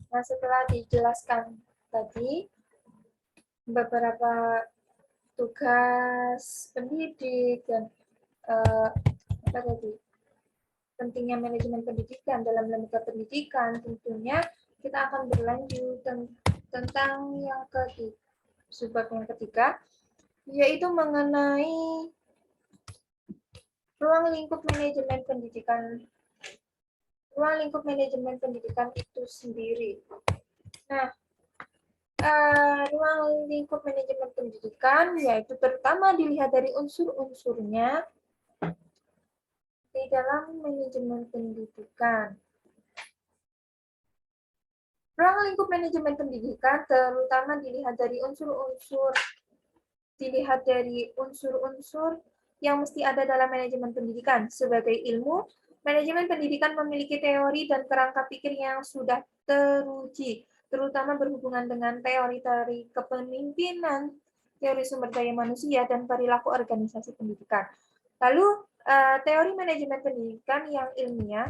Nah, setelah dijelaskan tadi beberapa tugas pendidik dan apa tadi pentingnya manajemen pendidikan dalam lembaga pendidikan, tentunya kita akan berlanjut tentang subbab yang ketiga, yaitu mengenai ruang lingkup manajemen pendidikan itu sendiri. Nah, ruang lingkup manajemen pendidikan yaitu terutama dilihat dari unsur-unsurnya di dalam manajemen pendidikan. Ruang lingkup manajemen pendidikan terutama dilihat dari unsur-unsur dilihat dari unsur-unsur yang mesti ada dalam manajemen pendidikan. Sebagai ilmu, manajemen pendidikan memiliki teori dan kerangka pikir yang sudah teruji, terutama berhubungan dengan teori-teori kepemimpinan, teori sumber daya manusia, dan perilaku organisasi pendidikan. Lalu, teori manajemen pendidikan yang ilmiah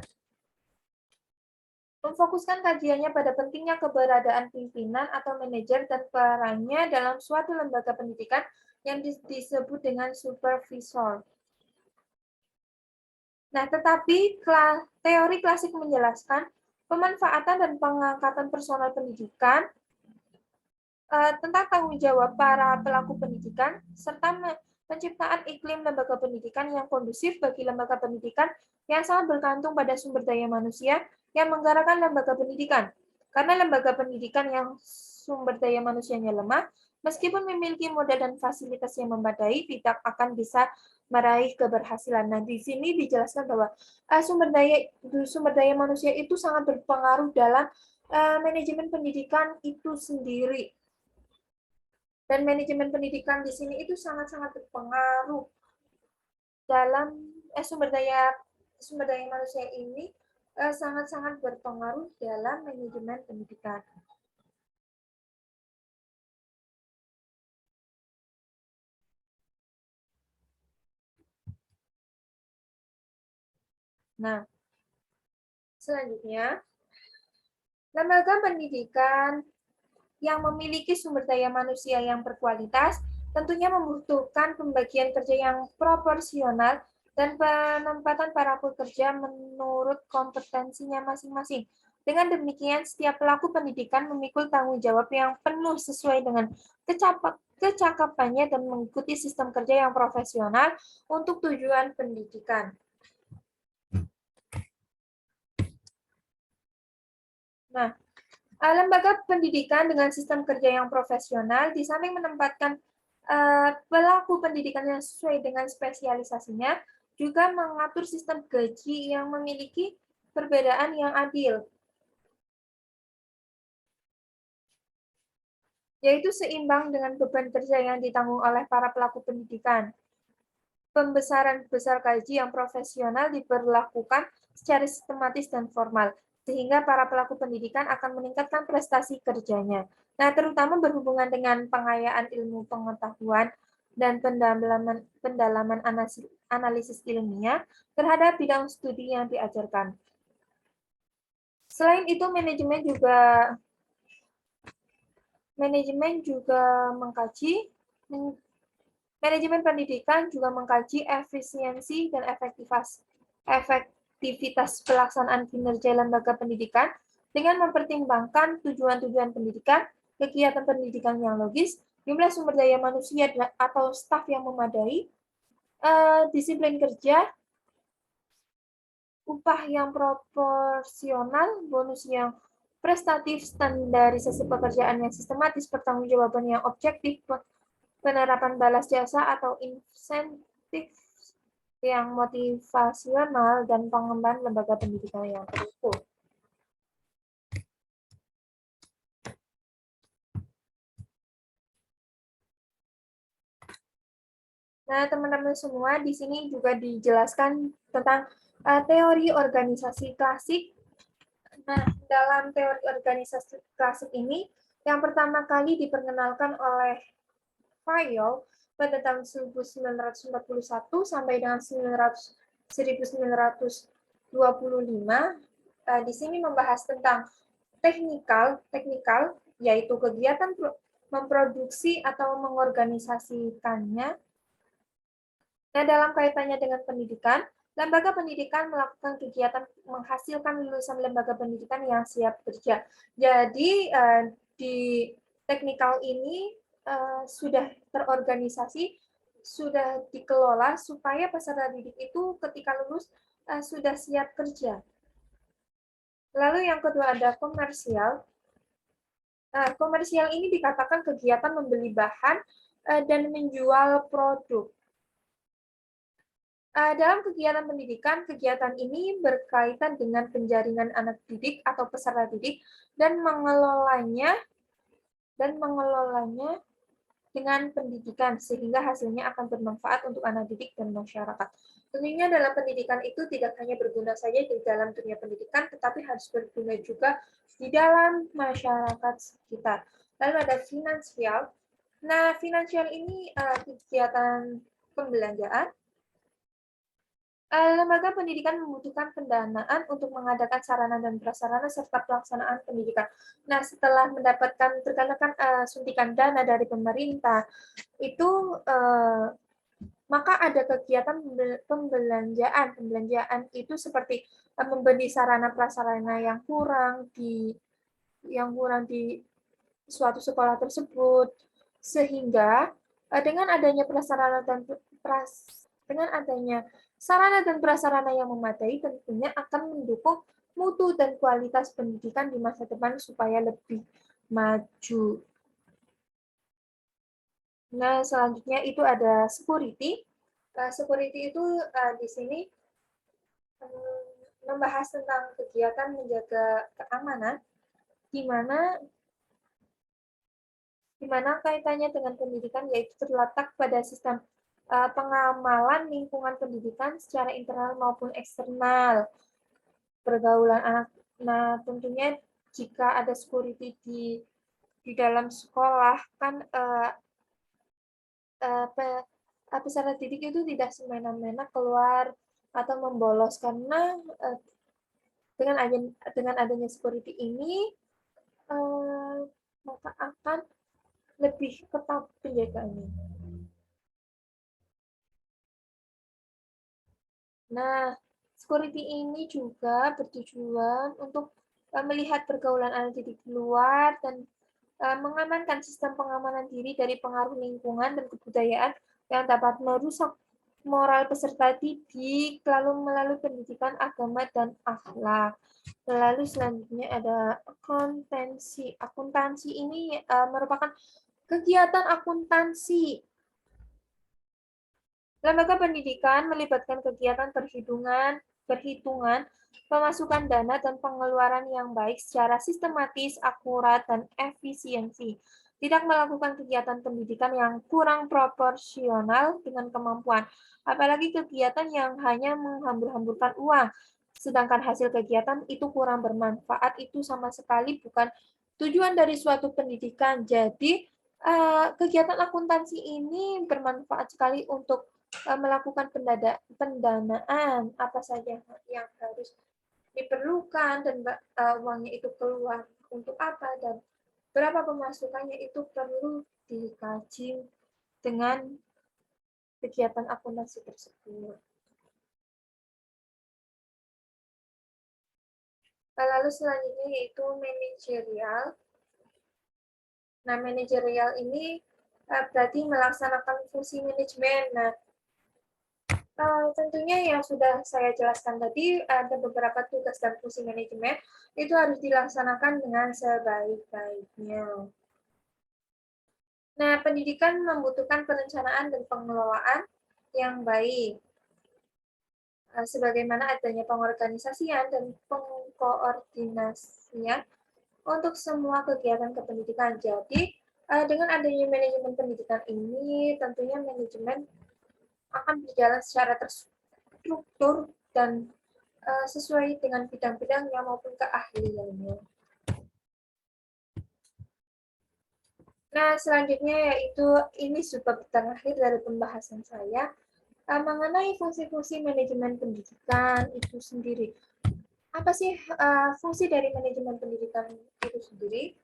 memfokuskan kajiannya pada pentingnya keberadaan pimpinan atau manajer dan perannya dalam suatu lembaga pendidikan yang disebut dengan supervisor. Nah, tetapi teori klasik menjelaskan pemanfaatan dan pengangkatan personal pendidikan, tentang tanggung jawab para pelaku pendidikan, serta penciptaan iklim lembaga pendidikan yang kondusif bagi lembaga pendidikan yang sangat bergantung pada sumber daya manusia yang menggerakkan lembaga pendidikan. Karena lembaga pendidikan yang sumber daya manusianya lemah, meskipun memiliki modal dan fasilitas yang memadai, tidak akan bisa meraih keberhasilan. Nah, di sini dijelaskan bahwa sumber daya manusia itu sangat berpengaruh dalam manajemen pendidikan itu sendiri. Dan manajemen pendidikan di sini itu sangat-sangat berpengaruh dalam sumber daya manusia ini sangat-sangat berpengaruh dalam manajemen pendidikan. Nah, selanjutnya, lembaga pendidikan yang memiliki sumber daya manusia yang berkualitas tentunya membutuhkan pembagian kerja yang proporsional dan penempatan para pekerja menurut kompetensinya masing-masing. Dengan demikian, setiap pelaku pendidikan memikul tanggung jawab yang penuh sesuai dengan kecakapannya dan mengikuti sistem kerja yang profesional untuk tujuan pendidikan. Nah, lembaga pendidikan dengan sistem kerja yang profesional, di samping menempatkan pelaku pendidikan yang sesuai dengan spesialisasinya, juga mengatur sistem gaji yang memiliki perbedaan yang adil, yaitu seimbang dengan beban kerja yang ditanggung oleh para pelaku pendidikan. Pembesaran besar gaji yang profesional diberlakukan secara sistematis dan formal, sehingga para pelaku pendidikan akan meningkatkan prestasi kerjanya. Nah, terutama berhubungan dengan pengayaan ilmu pengetahuan dan pendalaman analisis ilmiah terhadap bidang studi yang diajarkan. Selain itu, manajemen pendidikan juga mengkaji efisiensi dan efektivitas pelaksanaan kinerja lembaga pendidikan dengan mempertimbangkan tujuan-tujuan pendidikan, kegiatan pendidikan yang logis, jumlah sumber daya manusia atau staf yang memadai, disiplin kerja, upah yang proporsional, bonus yang prestatif, standarisasi pekerjaan yang sistematis, pertanggungjawaban yang objektif, penerapan balas jasa atau insentif yang motivasional, dan pengembangan lembaga pendidikan yang terukur. Nah, teman-teman semua, di sini juga dijelaskan tentang teori organisasi klasik. Nah, dalam teori organisasi klasik ini, yang pertama kali diperkenalkan oleh Fayol pada tahun 1941 sampai dengan 1925. Di sini membahas tentang teknikal, yaitu kegiatan memproduksi atau mengorganisasikannya. Nah, dalam kaitannya dengan pendidikan, lembaga pendidikan melakukan kegiatan menghasilkan lulusan lembaga pendidikan yang siap kerja. Jadi, di teknikal ini sudah terorganisasi, sudah dikelola supaya peserta didik itu ketika lulus sudah siap kerja. Lalu yang kedua ada komersial. Komersial ini dikatakan kegiatan membeli bahan dan menjual produk. Dalam kegiatan pendidikan, kegiatan ini berkaitan dengan penjaringan anak didik atau peserta didik dan mengelolanya dengan pendidikan, sehingga hasilnya akan bermanfaat untuk anak didik dan masyarakat. Tentunya dalam pendidikan itu tidak hanya berguna saja di dalam dunia pendidikan, tetapi harus berguna juga di dalam masyarakat sekitar. Lalu ada finansial. Nah, finansial ini kegiatan pembelanjaan. Lembaga pendidikan membutuhkan pendanaan untuk mengadakan sarana dan prasarana serta pelaksanaan pendidikan. Nah, setelah mendapatkan terkatakan suntikan dana dari pemerintah, itu maka ada kegiatan pembelanjaan. Pembelanjaan itu seperti membeli sarana prasarana yang kurang di suatu sekolah tersebut, sehingga dengan adanya prasarana dan dengan adanya sarana dan prasarana yang memadai tentunya akan mendukung mutu dan kualitas pendidikan di masa depan supaya lebih maju. Nah, selanjutnya itu ada security. Security itu di sini membahas tentang kegiatan menjaga keamanan, di mana kaitannya dengan pendidikan yaitu terletak pada sistem pengamalan lingkungan pendidikan secara internal maupun eksternal, pergaulan anak. Nah, tentunya jika ada security di dalam sekolah kan peserta didik itu tidak semena-mena keluar atau membolos karena dengan adanya security ini maka akan lebih ketat penjagaannya. Nah, security ini juga bertujuan untuk melihat pergaulan anak didik di luar dan mengamankan sistem pengamanan diri dari pengaruh lingkungan dan kebudayaan yang dapat merusak moral peserta didik, lalu melalui pendidikan agama dan akhlak. Lalu selanjutnya ada akuntansi. Akuntansi ini merupakan kegiatan akuntansi. Lembaga pendidikan melibatkan kegiatan perhitungan, pemasukan dana, dan pengeluaran yang baik secara sistematis, akurat, dan efisiensi. Tidak melakukan kegiatan pendidikan yang kurang proporsional dengan kemampuan, apalagi kegiatan yang hanya menghambur-hamburkan uang. Sedangkan hasil kegiatan itu kurang bermanfaat, itu sama sekali bukan tujuan dari suatu pendidikan. Jadi, kegiatan akuntansi ini bermanfaat sekali untuk melakukan pendanaan apa saja yang harus diperlukan dan uangnya itu keluar untuk apa dan berapa pemasukannya itu perlu dikaji dengan kegiatan akuntansi tersebut. Lalu selanjutnya yaitu manajerial. Nah, manajerial ini berarti melaksanakan fungsi manajemen. Nah, tentunya yang sudah saya jelaskan tadi, ada beberapa tugas dan fungsi manajemen, itu harus dilaksanakan dengan sebaik-baiknya. Nah, pendidikan membutuhkan perencanaan dan pengelolaan yang baik, sebagaimana adanya pengorganisasian dan pengkoordinasian untuk semua kegiatan kependidikan. Jadi, dengan adanya manajemen pendidikan ini, tentunya manajemen akan berjalan secara terstruktur dan sesuai dengan bidang-bidangnya maupun keahliannya. Nah, selanjutnya yaitu ini subbab terakhir dari pembahasan saya mengenai fungsi-fungsi manajemen pendidikan itu sendiri. Apa sih fungsi dari manajemen pendidikan itu sendiri?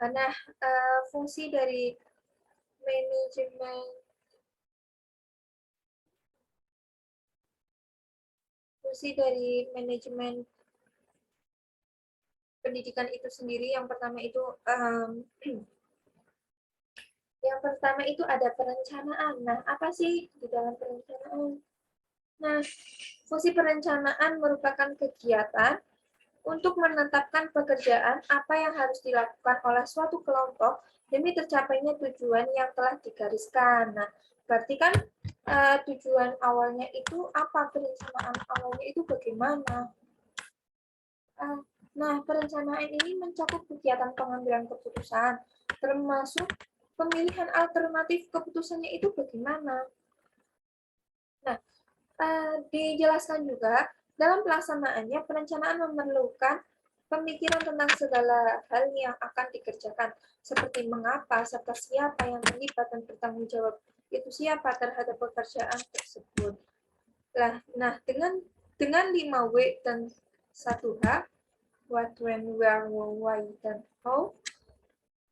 Nah, fungsi dari manajemen pendidikan itu sendiri yang pertama itu ada perencanaan. Nah, apa sih di dalam perencanaan? Nah, fungsi perencanaan merupakan kegiatan untuk menetapkan pekerjaan apa yang harus dilakukan oleh suatu kelompok demi tercapainya tujuan yang telah digariskan. Nah, berarti kan tujuan awalnya itu apa, perencanaan awalnya itu bagaimana? Nah, perencanaan ini mencakup kegiatan pengambilan keputusan, termasuk pemilihan alternatif keputusannya itu bagaimana. Nah, dijelaskan juga dalam pelaksanaannya perencanaan memerlukan pemikiran tentang segala hal yang akan dikerjakan, seperti mengapa serta siapa yang terlibat dan bertanggung jawab itu siapa terhadap pekerjaan tersebut. Nah, dengan 5W dan 1H, what, when, where, why, dan how,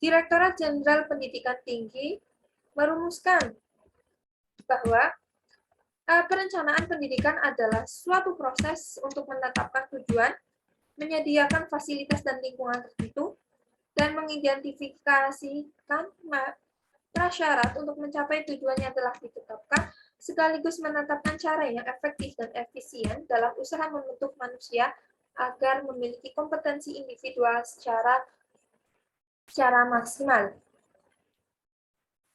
Direktorat Jenderal Pendidikan Tinggi merumuskan bahwa perencanaan pendidikan adalah suatu proses untuk menetapkan tujuan, menyediakan fasilitas dan lingkungan tertentu, dan mengidentifikasikan prasyarat untuk mencapai tujuan yang telah ditetapkan, sekaligus menetapkan cara yang efektif dan efisien dalam usaha membentuk manusia agar memiliki kompetensi individual secara maksimal.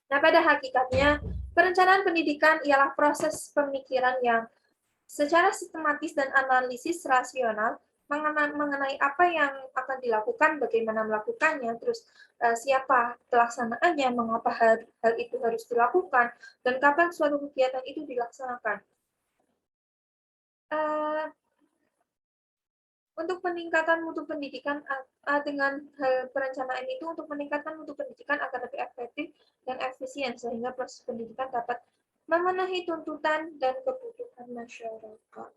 Nah, pada hakikatnya, perencanaan pendidikan ialah proses pemikiran yang secara sistematis dan analisis rasional mengenai apa yang akan dilakukan, bagaimana melakukannya, terus siapa pelaksanaannya, mengapa hal itu harus dilakukan, dan kapan suatu kegiatan itu dilaksanakan. Untuk peningkatan mutu pendidikan dengan hal perencanaan itu untuk meningkatkan mutu pendidikan agar lebih efektif dan efisien sehingga proses pendidikan dapat memenuhi tuntutan dan kebutuhan masyarakat.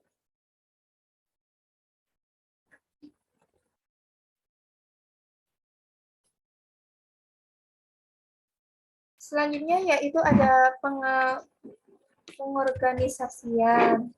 Selanjutnya yaitu ada pengorganisasian.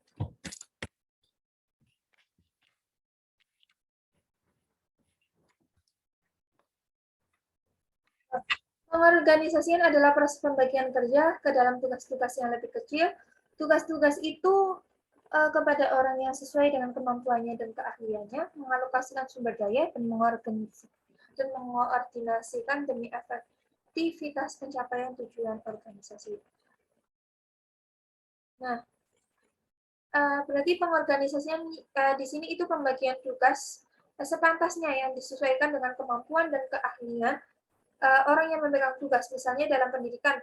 Pengorganisasian adalah proses pembagian kerja ke dalam tugas-tugas yang lebih kecil. Tugas-tugas itu kepada orang yang sesuai dengan kemampuannya dan keahliannya, mengalokasikan sumber daya dan mengordinasikan demi efektivitas pencapaian tujuan organisasi. Nah, berarti pengorganisasian di sini itu pembagian tugas sepantasnya yang disesuaikan dengan kemampuan dan keahlian orang yang memegang tugas, misalnya dalam pendidikan,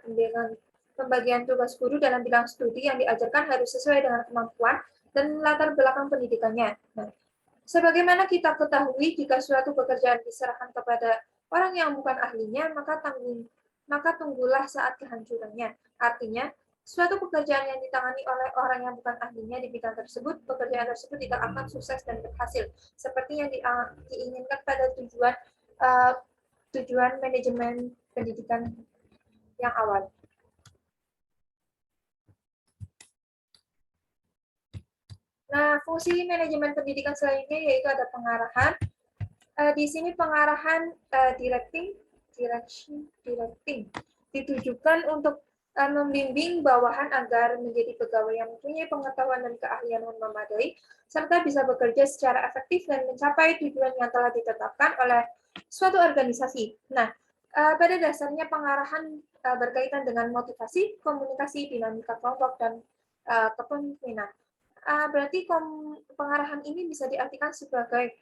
pembagian tugas guru dalam bidang studi yang diajarkan harus sesuai dengan kemampuan dan latar belakang pendidikannya. Nah, sebagaimana kita ketahui, jika suatu pekerjaan diserahkan kepada orang yang bukan ahlinya, maka tunggulah saat kehancurannya. Artinya, suatu pekerjaan yang ditangani oleh orang yang bukan ahlinya di bidang tersebut, pekerjaan tersebut tidak akan sukses dan berhasil, seperti yang diinginkan pada tujuan manajemen pendidikan yang awal. Nah, fungsi manajemen pendidikan selanjutnya yaitu ada pengarahan. Di sini pengarahan directing ditujukan untuk membimbing bawahan agar menjadi pegawai yang mempunyai pengetahuan dan keahlian yang memadai, serta bisa bekerja secara efektif dan mencapai tujuan yang telah ditetapkan oleh suatu organisasi. Nah, pada dasarnya pengarahan berkaitan dengan motivasi, komunikasi, dinamika kelompok, dan kepemimpinan. Berarti pengarahan ini bisa diartikan sebagai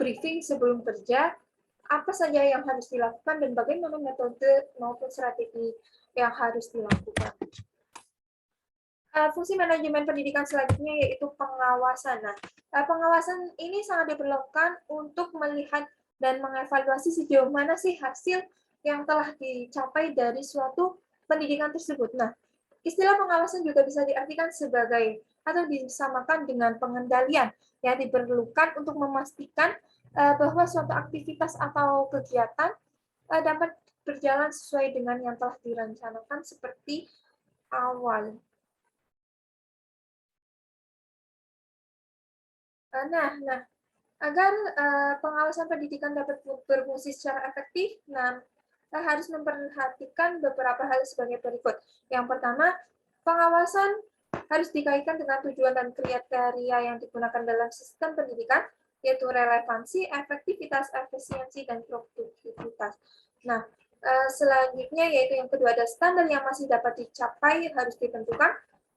briefing sebelum kerja, apa saja yang harus dilakukan dan bagaimana metode maupun strategi yang harus dilakukan. Fungsi manajemen pendidikan selanjutnya yaitu pengawasan. Nah, pengawasan ini sangat diperlukan untuk melihat dan mengevaluasi sejauh mana sih hasil yang telah dicapai dari suatu pendidikan tersebut. Nah, istilah pengawasan juga bisa diartikan sebagai atau disamakan dengan pengendalian yang diperlukan untuk memastikan bahwa suatu aktivitas atau kegiatan dapat berjalan sesuai dengan yang telah direncanakan seperti awal. Nah, agar pengawasan pendidikan dapat berfungsi secara efektif, harus memperhatikan beberapa hal sebagai berikut. Yang pertama, pengawasan harus dikaitkan dengan tujuan dan kriteria yang digunakan dalam sistem pendidikan, yaitu relevansi, efektivitas, efisiensi, dan produktivitas. Nah, Selanjutnya yaitu yang kedua ada standar yang masih dapat dicapai harus ditentukan.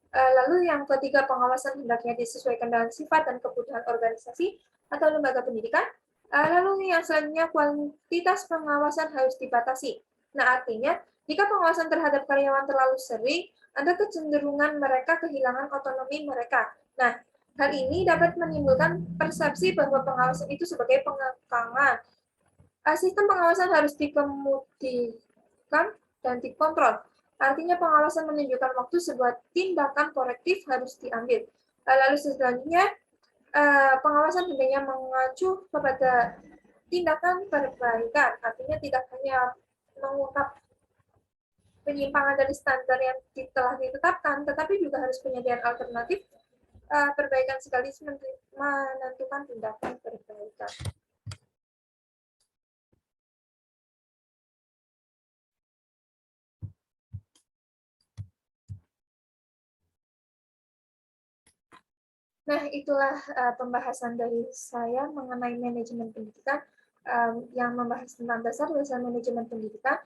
Lalu yang ketiga pengawasan hendaknya disesuaikan dengan sifat dan kebutuhan organisasi atau lembaga pendidikan. Lalu yang selanjutnya kuantitas pengawasan harus dibatasi. Nah, artinya jika pengawasan terhadap karyawan terlalu sering, ada kecenderungan mereka kehilangan otonomi mereka. Nah, hal ini dapat menimbulkan persepsi bahwa pengawasan itu sebagai pengekangan. Sistem pengawasan harus dikemudikan dan dikontrol. Artinya pengawasan menunjukkan waktu sebuah tindakan korektif harus diambil. Lalu selanjutnya, pengawasan hendaknya mengacu kepada tindakan perbaikan. Artinya tidak hanya mengungkap penyimpangan dari standar yang telah ditetapkan, tetapi juga harus penyediaan alternatif perbaikan sekaligus menentukan tindakan perbaikan. Nah, itulah pembahasan dari saya mengenai manajemen pendidikan yang membahas tentang dasar-dasar manajemen pendidikan.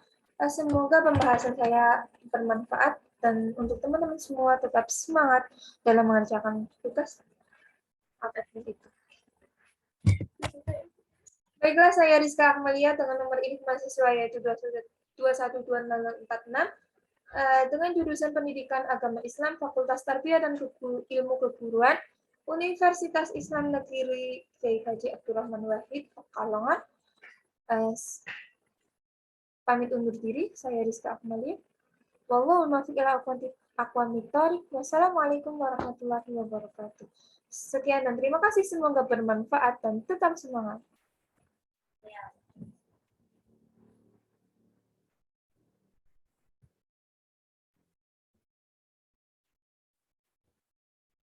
Semoga pembahasan saya bermanfaat dan untuk teman-teman semua tetap semangat dalam mengerjakan tugas apapun itu. Baiklah, saya Rizka Akmalia dengan nomor induk mahasiswa yaitu 21246 dengan jurusan Pendidikan Agama Islam Fakultas Tarbiyah dan Ilmu Keguruan Universitas Islam Negeri Kiai Haji Abdurrahman Wahid Pekalongan. Pamit undur diri, saya Rizka Akmalia. Wallahul muwaffiq ila aqwamit thoriq. Wassalamualaikum warahmatullahi wabarakatuh. Sekian dan terima kasih, semoga bermanfaat dan tetap semangat.